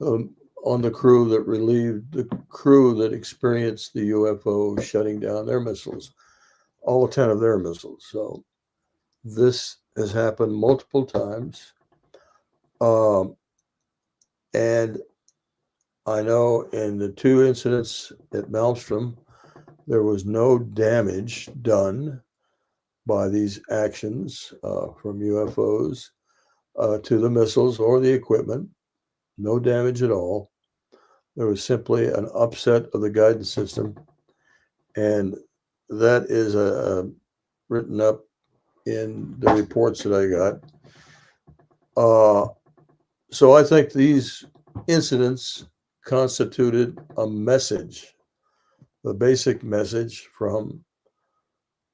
the crew that relieved the crew that experienced the UFO shutting down their missiles, all 10 of their missiles. So this has happened multiple times. And I know in the two incidents at Malmstrom, there was no damage done by these actions from UFOs to the missiles or the equipment. No damage at all. There was simply an upset of the guidance system. And that is written up in the reports that I got. So I think these incidents constituted a message, the basic message from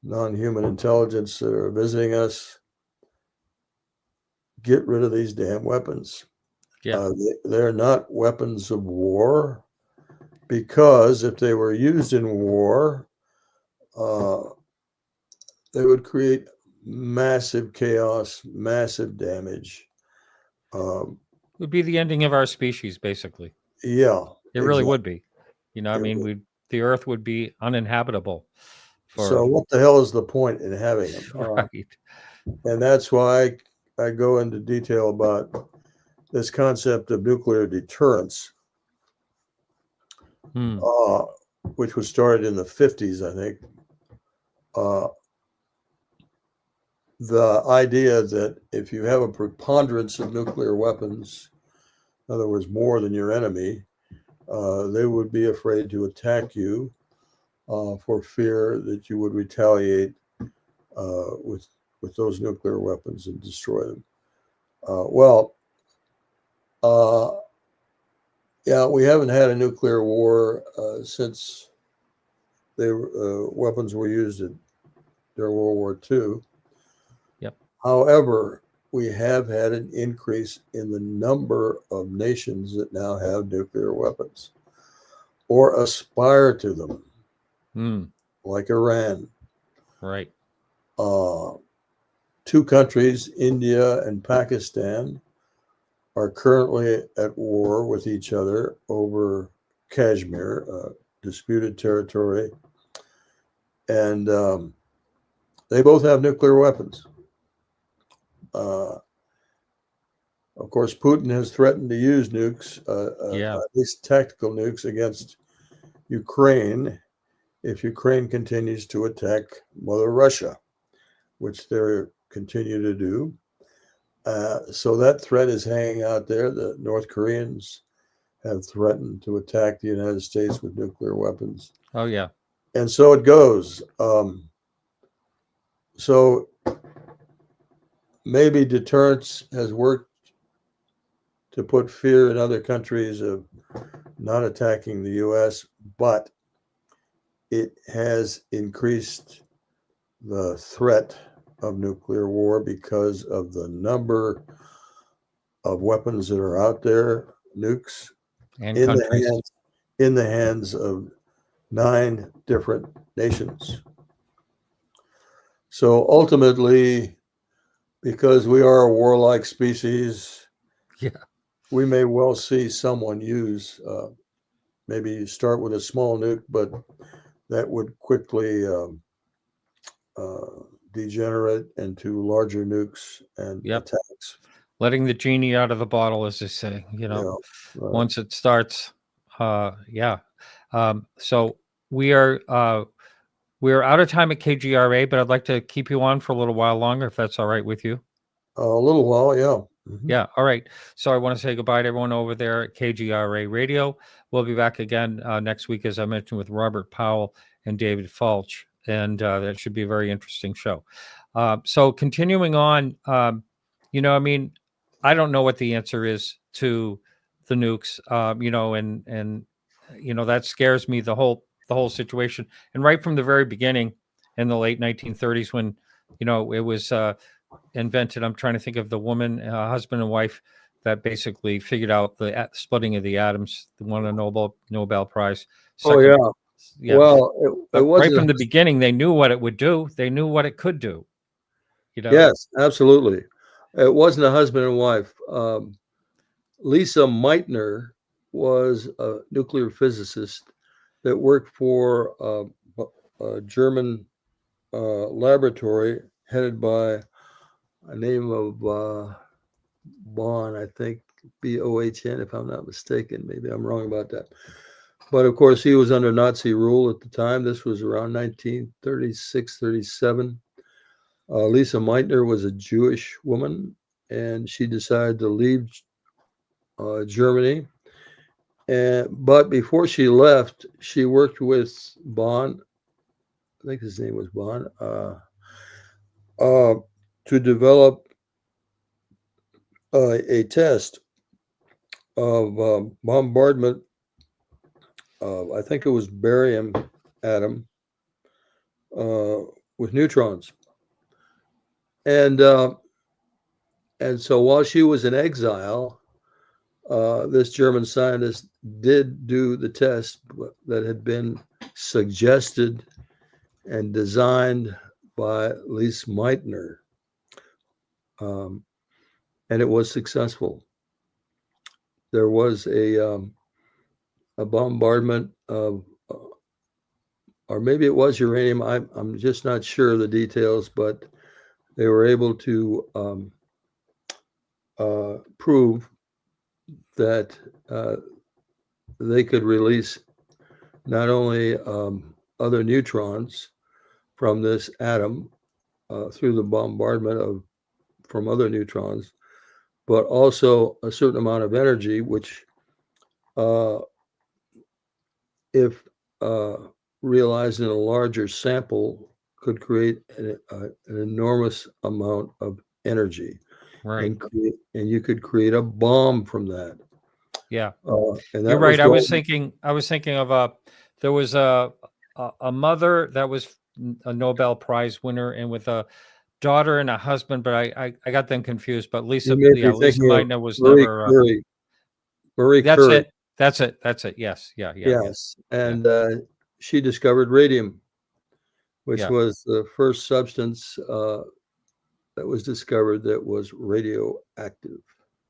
non-human intelligence that are visiting us: get rid of these damn weapons. Yeah. They're not weapons of war, because if they were used in war, they would create massive chaos, massive damage. It would be the ending of our species, basically. Yeah, it really would be. I mean, the Earth would be uninhabitable. So what the hell is the point in having them? Right. And that's why I go into detail about this concept of nuclear deterrence, which was started in the 50s, I think. The idea that if you have a preponderance of nuclear weapons, in other words, more than your enemy, they would be afraid to attack you for fear that you would retaliate with those nuclear weapons and destroy them. Yeah, we haven't had a nuclear war since weapons were used during World War II. Yep. However, we have had an increase in the number of nations that now have nuclear weapons or aspire to them, like Iran. Right. Two countries, India and Pakistan, are currently at war with each other over Kashmir, disputed territory. And they both have nuclear weapons. Of course, Putin has threatened to use nukes, at least tactical nukes, against Ukraine if Ukraine continues to attack Mother Russia, which they continue to do. So that threat is hanging out there. The North Koreans have threatened to attack the United States with nuclear weapons. Oh, yeah. And so it goes. So maybe deterrence has worked to put fear in other countries of not attacking the U.S., but it has increased the threat of nuclear war because of the number of weapons that are out there, nukes, And in countries. the hands of 9 different nations. So ultimately, because we are a warlike species, Yeah. we may well see someone use, maybe start with a small nuke, but that would quickly degenerate into larger nukes and Yep. attacks. Letting the genie out of the bottle, as they say, Yeah, right. once it starts. Yeah. So we are we're out of time at KGRA, but I'd like to keep you on for a little while longer, if that's all right with you. A little while, yeah. Mhm. Yeah. All right. So I want to say goodbye to everyone over there at KGRA Radio. We'll be back again next week, as I mentioned, with Robert Powell and David Falch. And that should be a very interesting show. So continuing on, I mean, I don't know what the answer is to the nukes, and that scares me, the whole situation. And right from the very beginning in the late 1930s, when, it was invented. I'm trying to think of the woman, husband and wife, that basically figured out the splitting of the atoms. They won a Nobel Prize. Oh, Second, yeah. yeah. Well, it But right wasn't from a the beginning, they knew what it would do. They knew what it could do. You know. Yes, absolutely. It wasn't a husband and wife. Lisa Meitner was a nuclear physicist that worked for a German laboratory headed by a name of Bonn, I think, Bohn, if I'm not mistaken. Maybe I'm wrong about that. But of course, he was under Nazi rule at the time. This was around 1936, 37. Lisa Meitner was a Jewish woman, and she decided to leave Germany. But before she left, she worked with Bonn. I think his name was Bonn, to develop a test of bombardment of, I think it was barium atom uh, with neutrons. And and so while she was in exile, this German scientist did do the test that had been suggested and designed by Lise Meitner. And it was successful. There was a bombardment of, or maybe it was uranium. I'm just not sure of the details, but they were able to prove that they could release not only other neutrons from this atom through the bombardment of from other neutrons, but also a certain amount of energy, which, if realized in a larger sample, could create an enormous amount of energy, Right. and you could create a bomb from that. Yeah. And You're that was right. going. I was thinking of there was a mother that was a Nobel Prize winner, and with a daughter and a husband, but I got them confused. But You may be Lisa thinking of Meitner was Marie never. Curie. Marie That's Curie, it. That's it. That's it. Yes. Yeah. Yeah. Yeah. yes, Yeah. and she discovered radium, which Yeah. was the first substance that was discovered that was radioactive.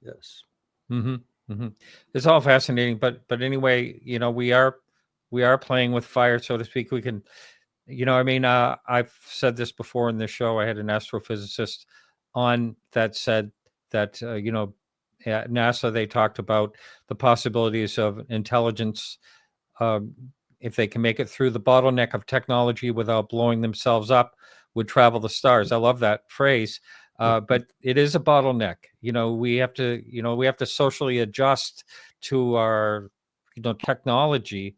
Yes. Mm-hmm. Mm-hmm. It's all fascinating, but anyway, we are playing with fire, so to speak. We can, I mean, I've said this before in this show. I had an astrophysicist on that said that at NASA they talked about the possibilities of intelligence, um, if they can make it through the bottleneck of technology without blowing themselves up, would travel the stars. I love that phrase. But it is a bottleneck. We have to socially adjust to our, technology,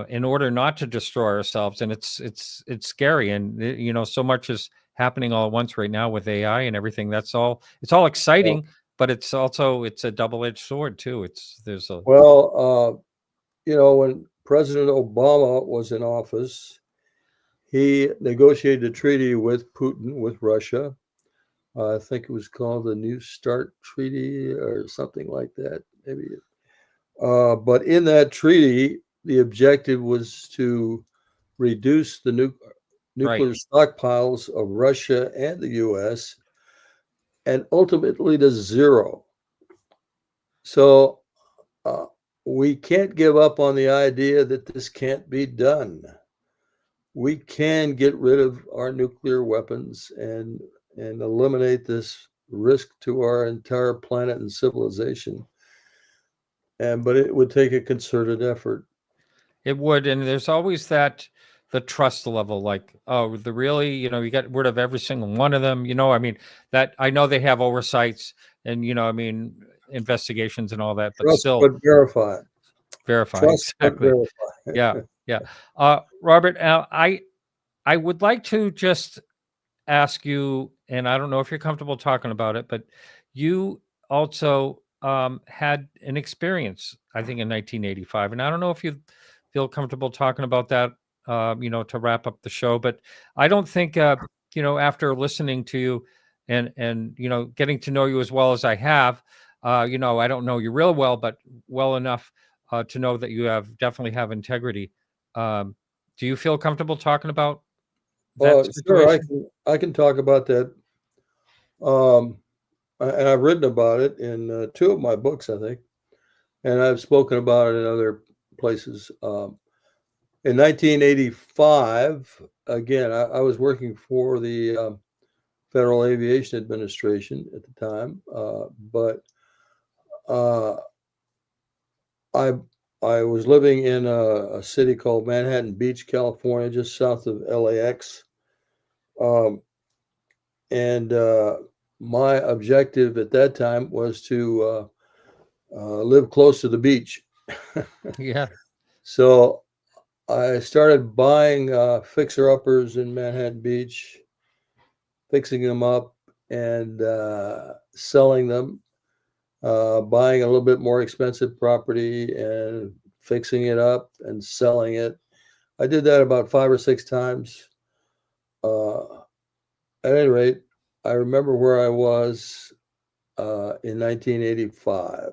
in order not to destroy ourselves. And it's scary. And so much is happening all at once right now with AI and everything. It's all Well, exciting, but it's a double-edged sword too. There's a well, when President Obama was in office, he negotiated a treaty with Putin, with Russia. I think it was called the New START Treaty or something like that, maybe. But in that treaty, the objective was to reduce the nuclear stockpiles of Russia and the U.S. and ultimately to zero. So we can't give up on the idea that this can't be done. We can get rid of our nuclear weapons and eliminate this risk to our entire planet and civilization. But it would take a concerted effort. It would, and there's always the trust level, like, oh, the really, you get rid of every single one of them. I mean, that I know they have oversights and I mean, investigations and all that, but Trust still but verify. verify. Trust but Exactly. verify. Yeah, yeah. Robert, I would like to just ask you, and I don't know if you're comfortable talking about it, but you also had an experience, I think, in 1985, and I don't know if you feel comfortable talking about that, to wrap up the show. But I don't think, after listening to you and getting to know you as well as I have, I don't know you real well, but well enough to know that you definitely have integrity. Do you feel comfortable talking about that Sure, situation? I can talk about that. And I've written about it in two of my books, I think, and I've spoken about it in other places. In 1985, again, I was working for the Federal Aviation Administration at the time, but uh, I I was living in a city called Manhattan Beach, California, just south of LAX. Um, and my objective at that time was to live close to the beach. Yeah. So I started buying fixer-uppers in Manhattan Beach, fixing them up and selling them, buying a little bit more expensive property and fixing it up and selling it. I did that about 5 or 6 times. Uh, at any rate, I remember where I was in 1985.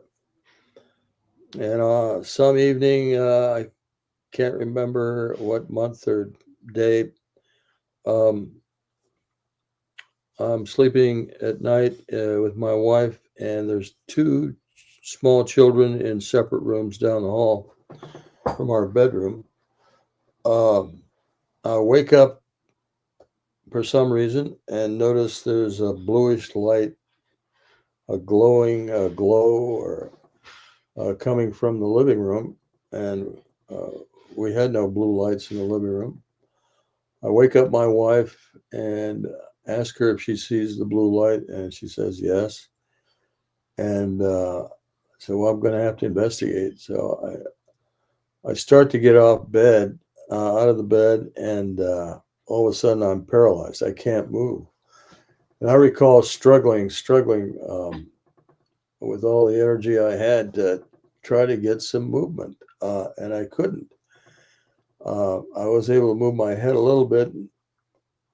And some evening, I can't remember what month or day, um, I'm sleeping at night with my wife, and there's two small children in separate rooms down the hall from our bedroom. Um, I wake up for some reason and notice there's a bluish light, a glowing glow, or coming from the living room, and uh, we had no blue lights in the living room. I wake up my wife and ask her if she sees the blue light, and she says yes. And so well, I'm going to have to investigate. So I start to get off bed, out of the bed, and all of a sudden I'm paralyzed. I can't move. And I recall struggling with all the energy I had to try to get some movement, and I couldn't. I was able to move my head a little bit, and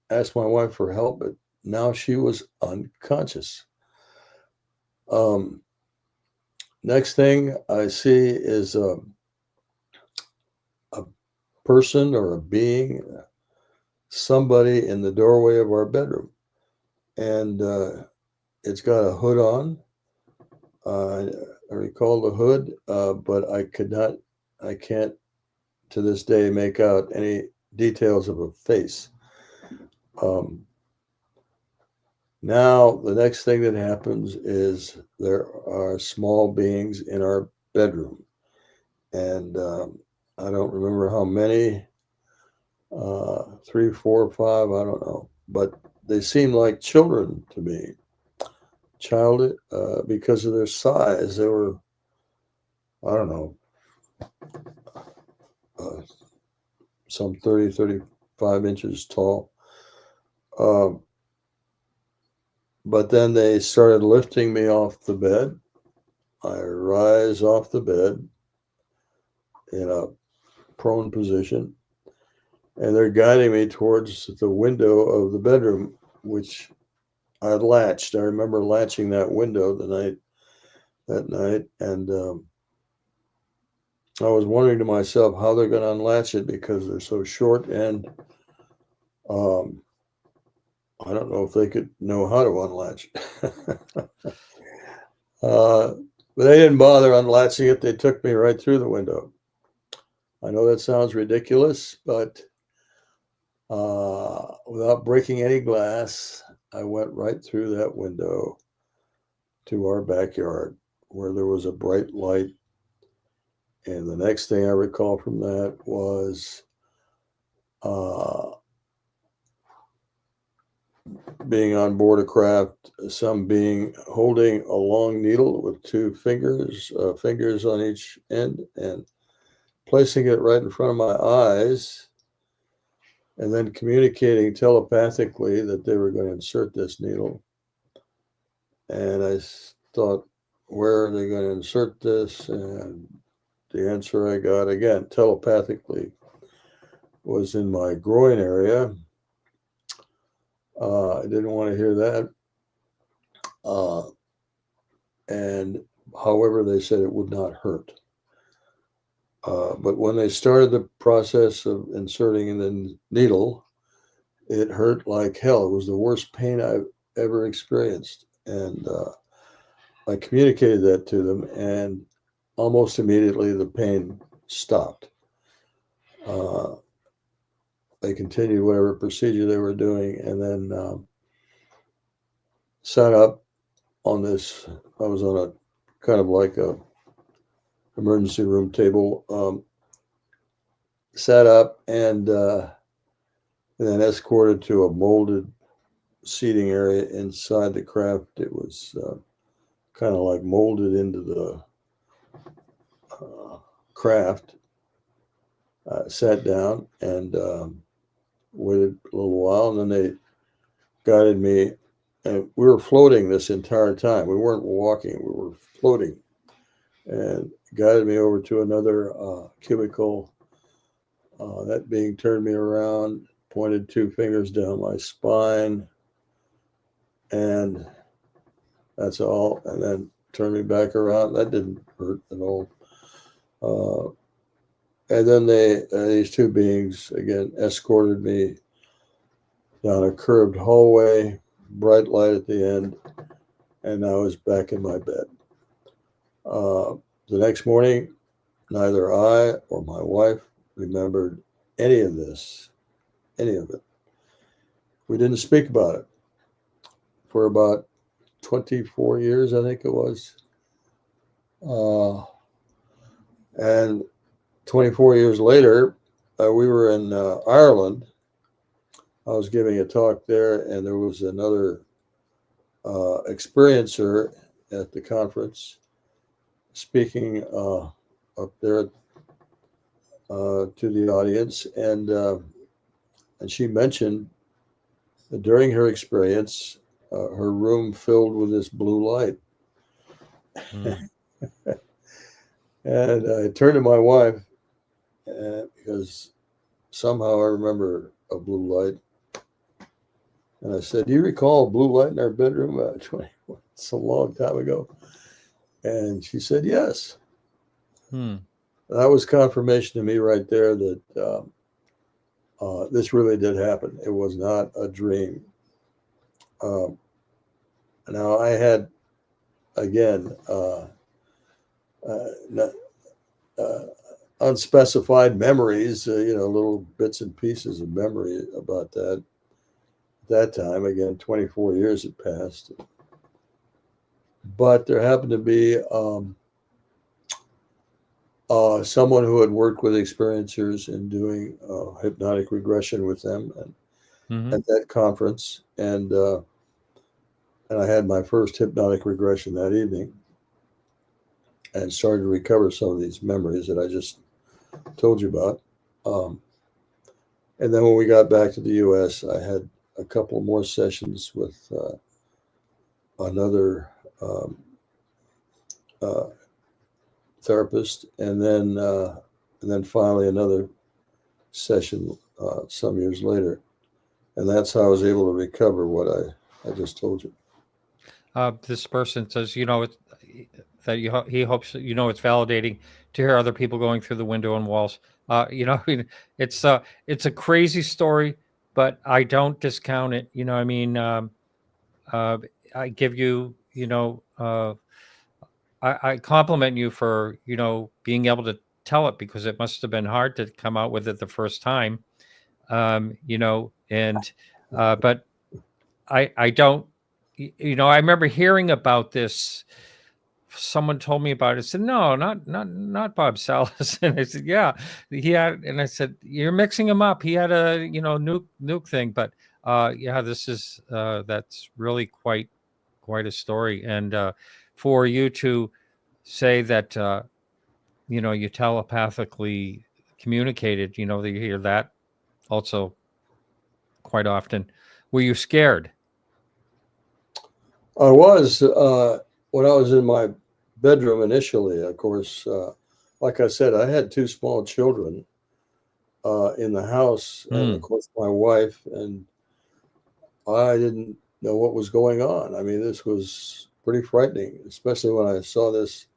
ask my wife for help, but now she was unconscious. Um, Next thing I see is a person or a being, somebody in the doorway of our bedroom, and it's got a hood on. I recall the hood, but I can't to this day make out any details of a face. Um, Now, the next thing that happens is there are small beings in our bedroom, and I don't remember how many, 3, 4, 5, I don't know, but they seem like children to me. Child, because of their size, they were, I don't know, uh, some 30, 35 inches tall. But then they started lifting me off the bed. I rise off the bed in a prone position, and they're guiding me towards the window of the bedroom, which I latched. I remember latching that window that night, and I was wondering to myself how they're going to unlatch it because they're so short, and I don't know if they could know how to unlatch it. But they didn't bother unlatching it. They took me right through the window. I know that sounds ridiculous, but without breaking any glass, I went right through that window to our backyard where there was a bright light. And the next thing I recall from that was being on board a craft, some being holding a long needle with two fingers on each end, and placing it right in front of my eyes, and then communicating telepathically that they were going to insert this needle. And I thought, where are they going to insert this? And the answer I got, again, telepathically, was in my groin area. I didn't want to hear that. And however, they said it would not hurt. But when they started the process of inserting the needle, it hurt like hell. It was the worst pain I've ever experienced. And I communicated that to them, and almost immediately the pain stopped. They continued whatever procedure they were doing, and then sat up on this. I was on a kind of like a emergency room table. Sat up and then escorted to a molded seating area inside the craft. It was kind of like molded into the craft. Sat down and waited a little while, and then they guided me. And we were floating this entire time. We weren't walking, we were floating, and guided me over to another cubicle. That being turned me around, pointed two fingers down my spine, and that's all. And then turned me back around. That didn't hurt at all. And then these two beings again escorted me down a curved hallway, bright light at the end, and I was back in my bed. The next morning, neither I or my wife remembered any of this, any of it. We didn't speak about it for about 24 years, I think it was. And 24 years later, we were in Ireland. I was giving a talk there, and there was another experiencer at the conference speaking up there to the audience, and she mentioned that during her experience, her room filled with this blue light. And I turned to my wife because somehow I remember a blue light. And I said, "Do you recall a blue light in our bedroom?" It's a long time ago. And she said, "Yes." That was confirmation to me right there that this really did happen. It was not a dream. Now I had, again, unspecified memories, little bits and pieces of memory about that. At that time, again, 24 years had passed. But there happened to be someone who had worked with experiencers in doing hypnotic regression with them at that conference. And I had my first hypnotic regression that evening and started to recover some of these memories that I just told you about. And then when we got back to the U.S., I had a couple more sessions with another therapist, and then finally another session some years later, and that's how I was able to recover what I just told you. This person says, he hopes it's validating to hear other people going through the window and walls. I mean, it's a crazy story, but I don't discount it. I mean, I give you, I compliment you for being able to tell it, because it must have been hard to come out with it the first time. And but I don't. I remember hearing about this. Someone told me about it. I said, no, not Bob Salas. And I said, yeah, he had. And I said, you're mixing him up. He had a nuke thing. But yeah, that's really quite a story. And for you to say that you telepathically communicated, that you hear that also quite often. Were you scared? I was when I was in my bedroom initially. Of course, like I said, I had two small children in the house, and of course my wife, and I didn't know what was going on. I mean, this was pretty frightening, especially when I saw this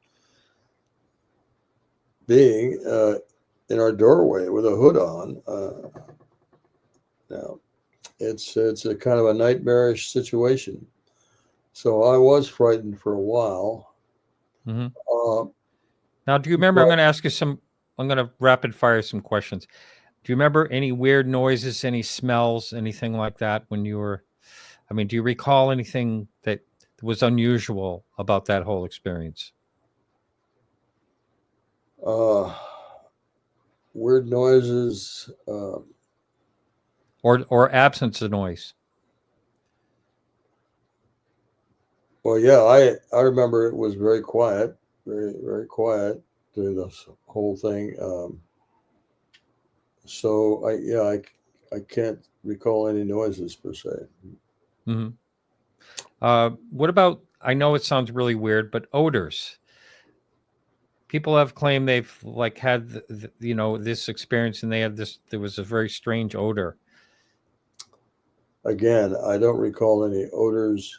being in our doorway with a hood on. Now, it's a kind of a nightmarish situation. So I was frightened for a while. Mm-hmm. Now, do you remember? I'm going to ask you I'm going to rapid fire some questions. Do you remember any weird noises, any smells, anything like that when you were? I mean, do you recall anything that was unusual about that whole experience? Weird noises, or absence of noise. Well, yeah, I remember it was very quiet, very, very quiet during this whole thing. So I can't recall any noises per se. Mm-hmm. What about? I know it sounds really weird, but odors. People have claimed they've had this experience, and they had this. There was a very strange odor. Again, I don't recall any odors.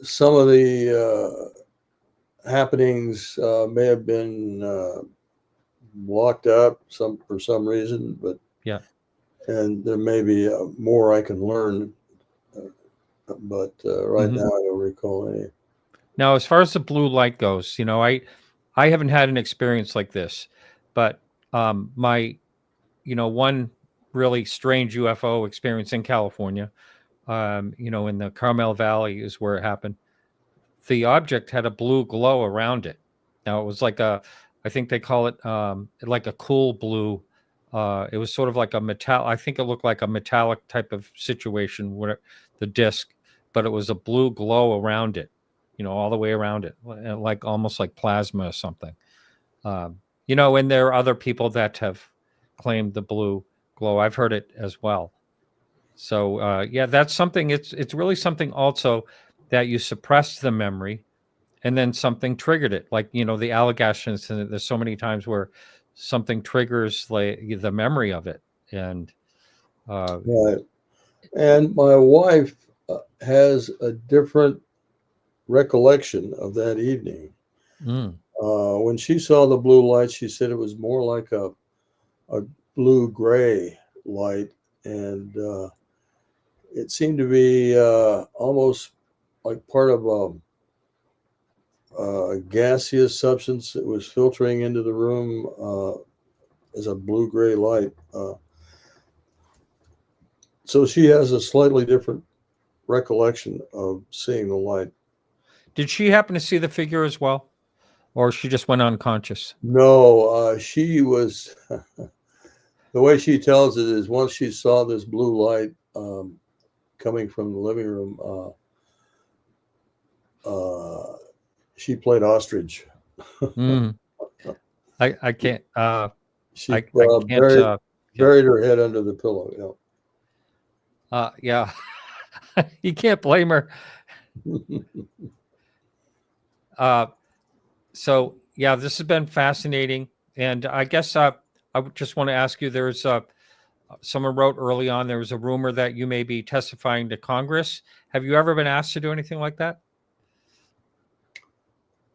Some of the happenings may have been blocked up for some reason, but yeah, and there may be more I can learn. But right now, I don't recall any. Now, as far as the blue light goes, I haven't had an experience like this, but my, one really strange UFO experience in California, in the Carmel Valley is where it happened. The object had a blue glow around it. Now, it was I think they call it like a cool blue. It was sort of like a metal. I think it looked like a metallic type of situation where the disc, but it was a blue glow around it, all the way around it, like almost like plasma or something. And there are other people that have claimed the blue glow. I've heard it as well. So yeah, that's something. It's really something also that you suppressed the memory, and then something triggered it. Like the Allagash incident. There's so many times where something triggers the memory of it, and right. And my wife has a different recollection of that evening. When she saw the blue light, she said it was more like a blue-gray light, and it seemed to be almost like part of a gaseous substance that was filtering into the room as a blue-gray light. So she has a slightly different recollection of seeing the light. Did she happen to see the figure as well, or she just went unconscious? No, she was. The way she tells it is once she saw this blue light coming from the living room, she played ostrich. I can't. She I can't. Buried her head under the pillow. Yeah. You can't blame her. So yeah, this has been fascinating, and I guess I just want to ask you, there's someone wrote early on, there was a rumor that you may be testifying to Congress. Have you ever been asked to do anything like that?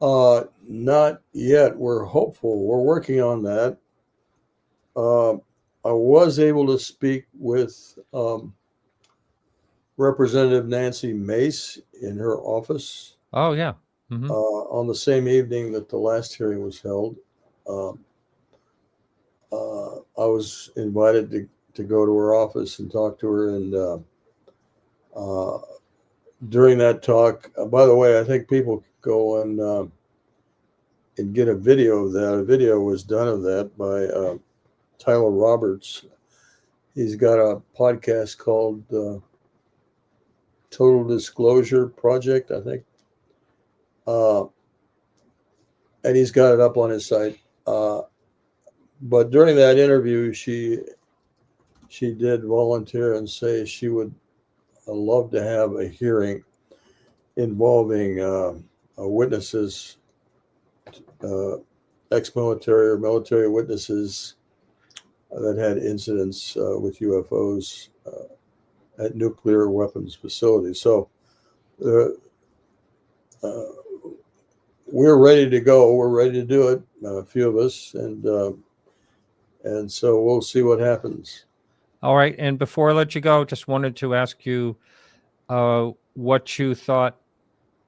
Not yet. We're hopeful. We're working on that. I was able to speak with Representative Nancy Mace in her office Oh, yeah. Mm-hmm. on the same evening that the last hearing was held. I was invited to go to her office and talk to her. And during that talk, by the way, I think people go and get a video of that. A video was done of that by Tyler Roberts. He's got a podcast called Total Disclosure Project, I think. And he's got it up on his site. But during that interview, she did volunteer and say she would love to have a hearing involving witnesses, ex-military or military witnesses that had incidents with UFOs at nuclear weapons facilities. So we're ready to go. We're ready to do it. A few of us, and so we'll see what happens. All right. And before I let you go, just wanted to ask you what you thought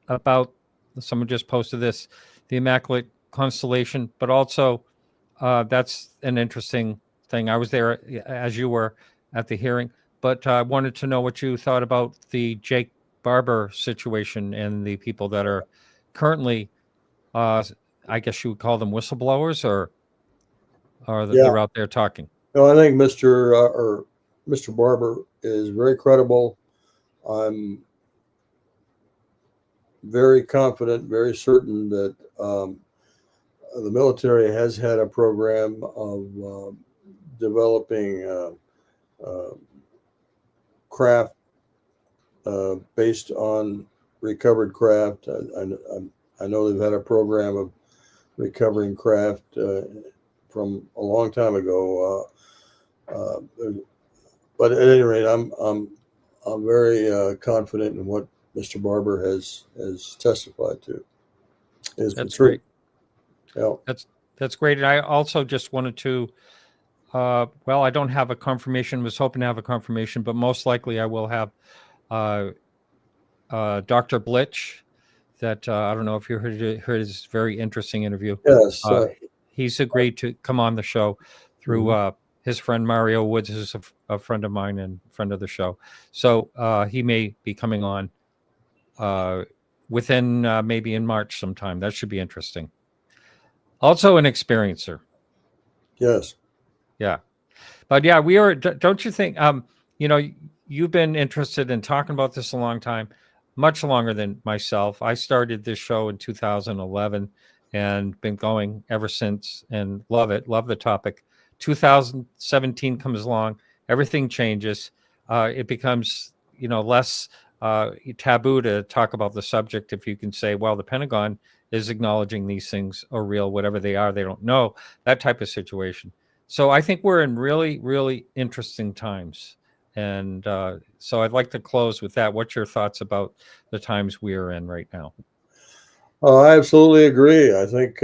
about, someone just posted this, the Immaculate Constellation, but also that's an interesting thing. I was there as you were at the hearing, but I wanted to know what you thought about the Jake Barber situation and the people that are currently, I guess you would call them whistleblowers, or they're out there talking. No, I think Mr. Barber is very credible. I'm very confident, very certain that the military has had a program of developing craft based on recovered craft. I know they've had a program of recovering craft from a long time ago. But at any rate, I'm very confident in what Mr. Barber has testified to. That's great. Yeah. That's great. And I also just wanted to, well, I don't have a confirmation, was hoping to have a confirmation, but most likely I will have Dr. Blitch, that I don't know if you heard his very interesting interview. Yes. He's agreed to come on the show through his friend Mario Woods, who's a friend of mine and friend of the show. So he may be coming on within maybe in March sometime. That should be interesting. Also an experiencer. Yes. Yeah. But yeah, we are, don't you think, you've been interested in talking about this a long time, much longer than myself. I started this show in 2011 and been going ever since, and love it. Love the topic. 2017 comes along, everything changes. It becomes, less taboo to talk about the subject if you can say, well, the Pentagon is acknowledging these things are real, whatever they are, they don't know, that type of situation. So I think we're in really, really interesting times. And so I'd like to close with that. What's your thoughts about the times we are in right now? I absolutely agree. I think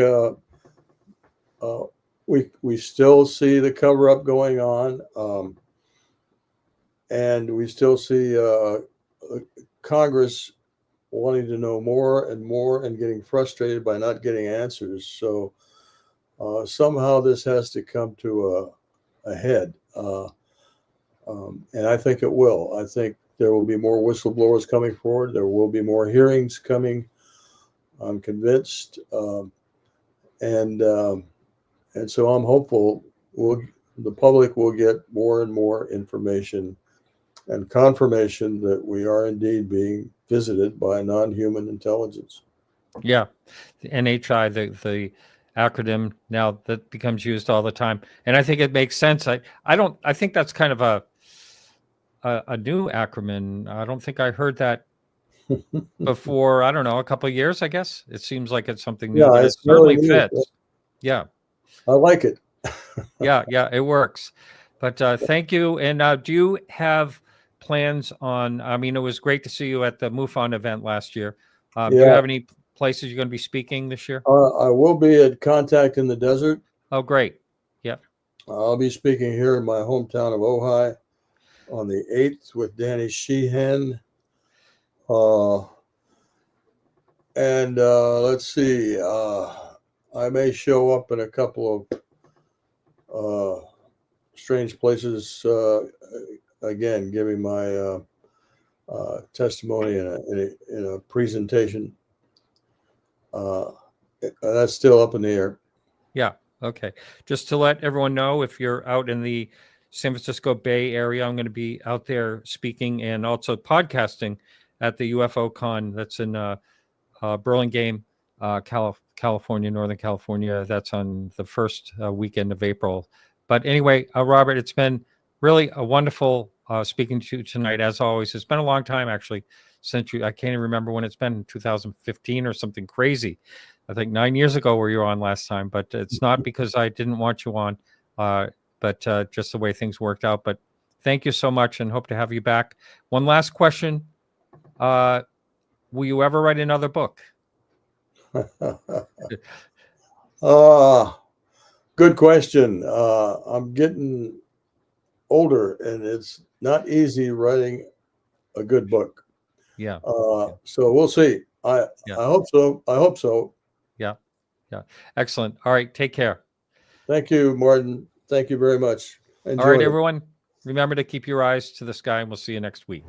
we still see the cover up going on, and we still see Congress wanting to know more and more and getting frustrated by not getting answers. So somehow this has to come to a head. And I think it will. I think there will be more whistleblowers coming forward. There will be more hearings coming. I'm convinced. And so I'm hopeful the public will get more and more information and confirmation that we are indeed being visited by non-human intelligence. Yeah. The NHI, the acronym now that becomes used all the time. And I think it makes sense. I think that's kind of a new acronym. I don't think I heard that before, I don't know, a couple of years, I guess. It seems like it's something new, but it certainly fits. Yeah. I like it. Yeah, it works. But thank you. And do you have plans on? I mean, it was great to see you at the MUFON event last year. Do you Yeah, have any places you're going to be speaking this year? I will be at Contact in the Desert. Oh, great. Yeah. I'll be speaking here in my hometown of Ojai on the 8th with Danny Sheehan. And let's see, I may show up in a couple of strange places again, giving my testimony in a presentation. That's still up in the air. Yeah. Okay. Just to let everyone know, if you're out in the San Francisco Bay Area, I'm going to be out there speaking and also podcasting at the UFO Con that's in Burlingame, California, Northern California. That's on the first weekend of April. But anyway, Robert, it's been really a wonderful speaking to you tonight. As always, it's been a long time actually since you. I can't even remember when it's been, 2015 or something crazy. I think 9 years ago where you were on last time. But it's not because I didn't want you on, but just the way things worked out. But thank you so much, and hope to have you back. One last question: will you ever write another book? Good question. I'm getting older, and it's not easy writing a good book. Yeah. So we'll see. I hope so. I hope so. Yeah. Excellent. All right. Take care. Thank you, Martin. Thank you very much. All right, everyone. Remember to keep your eyes to the sky, and we'll see you next week.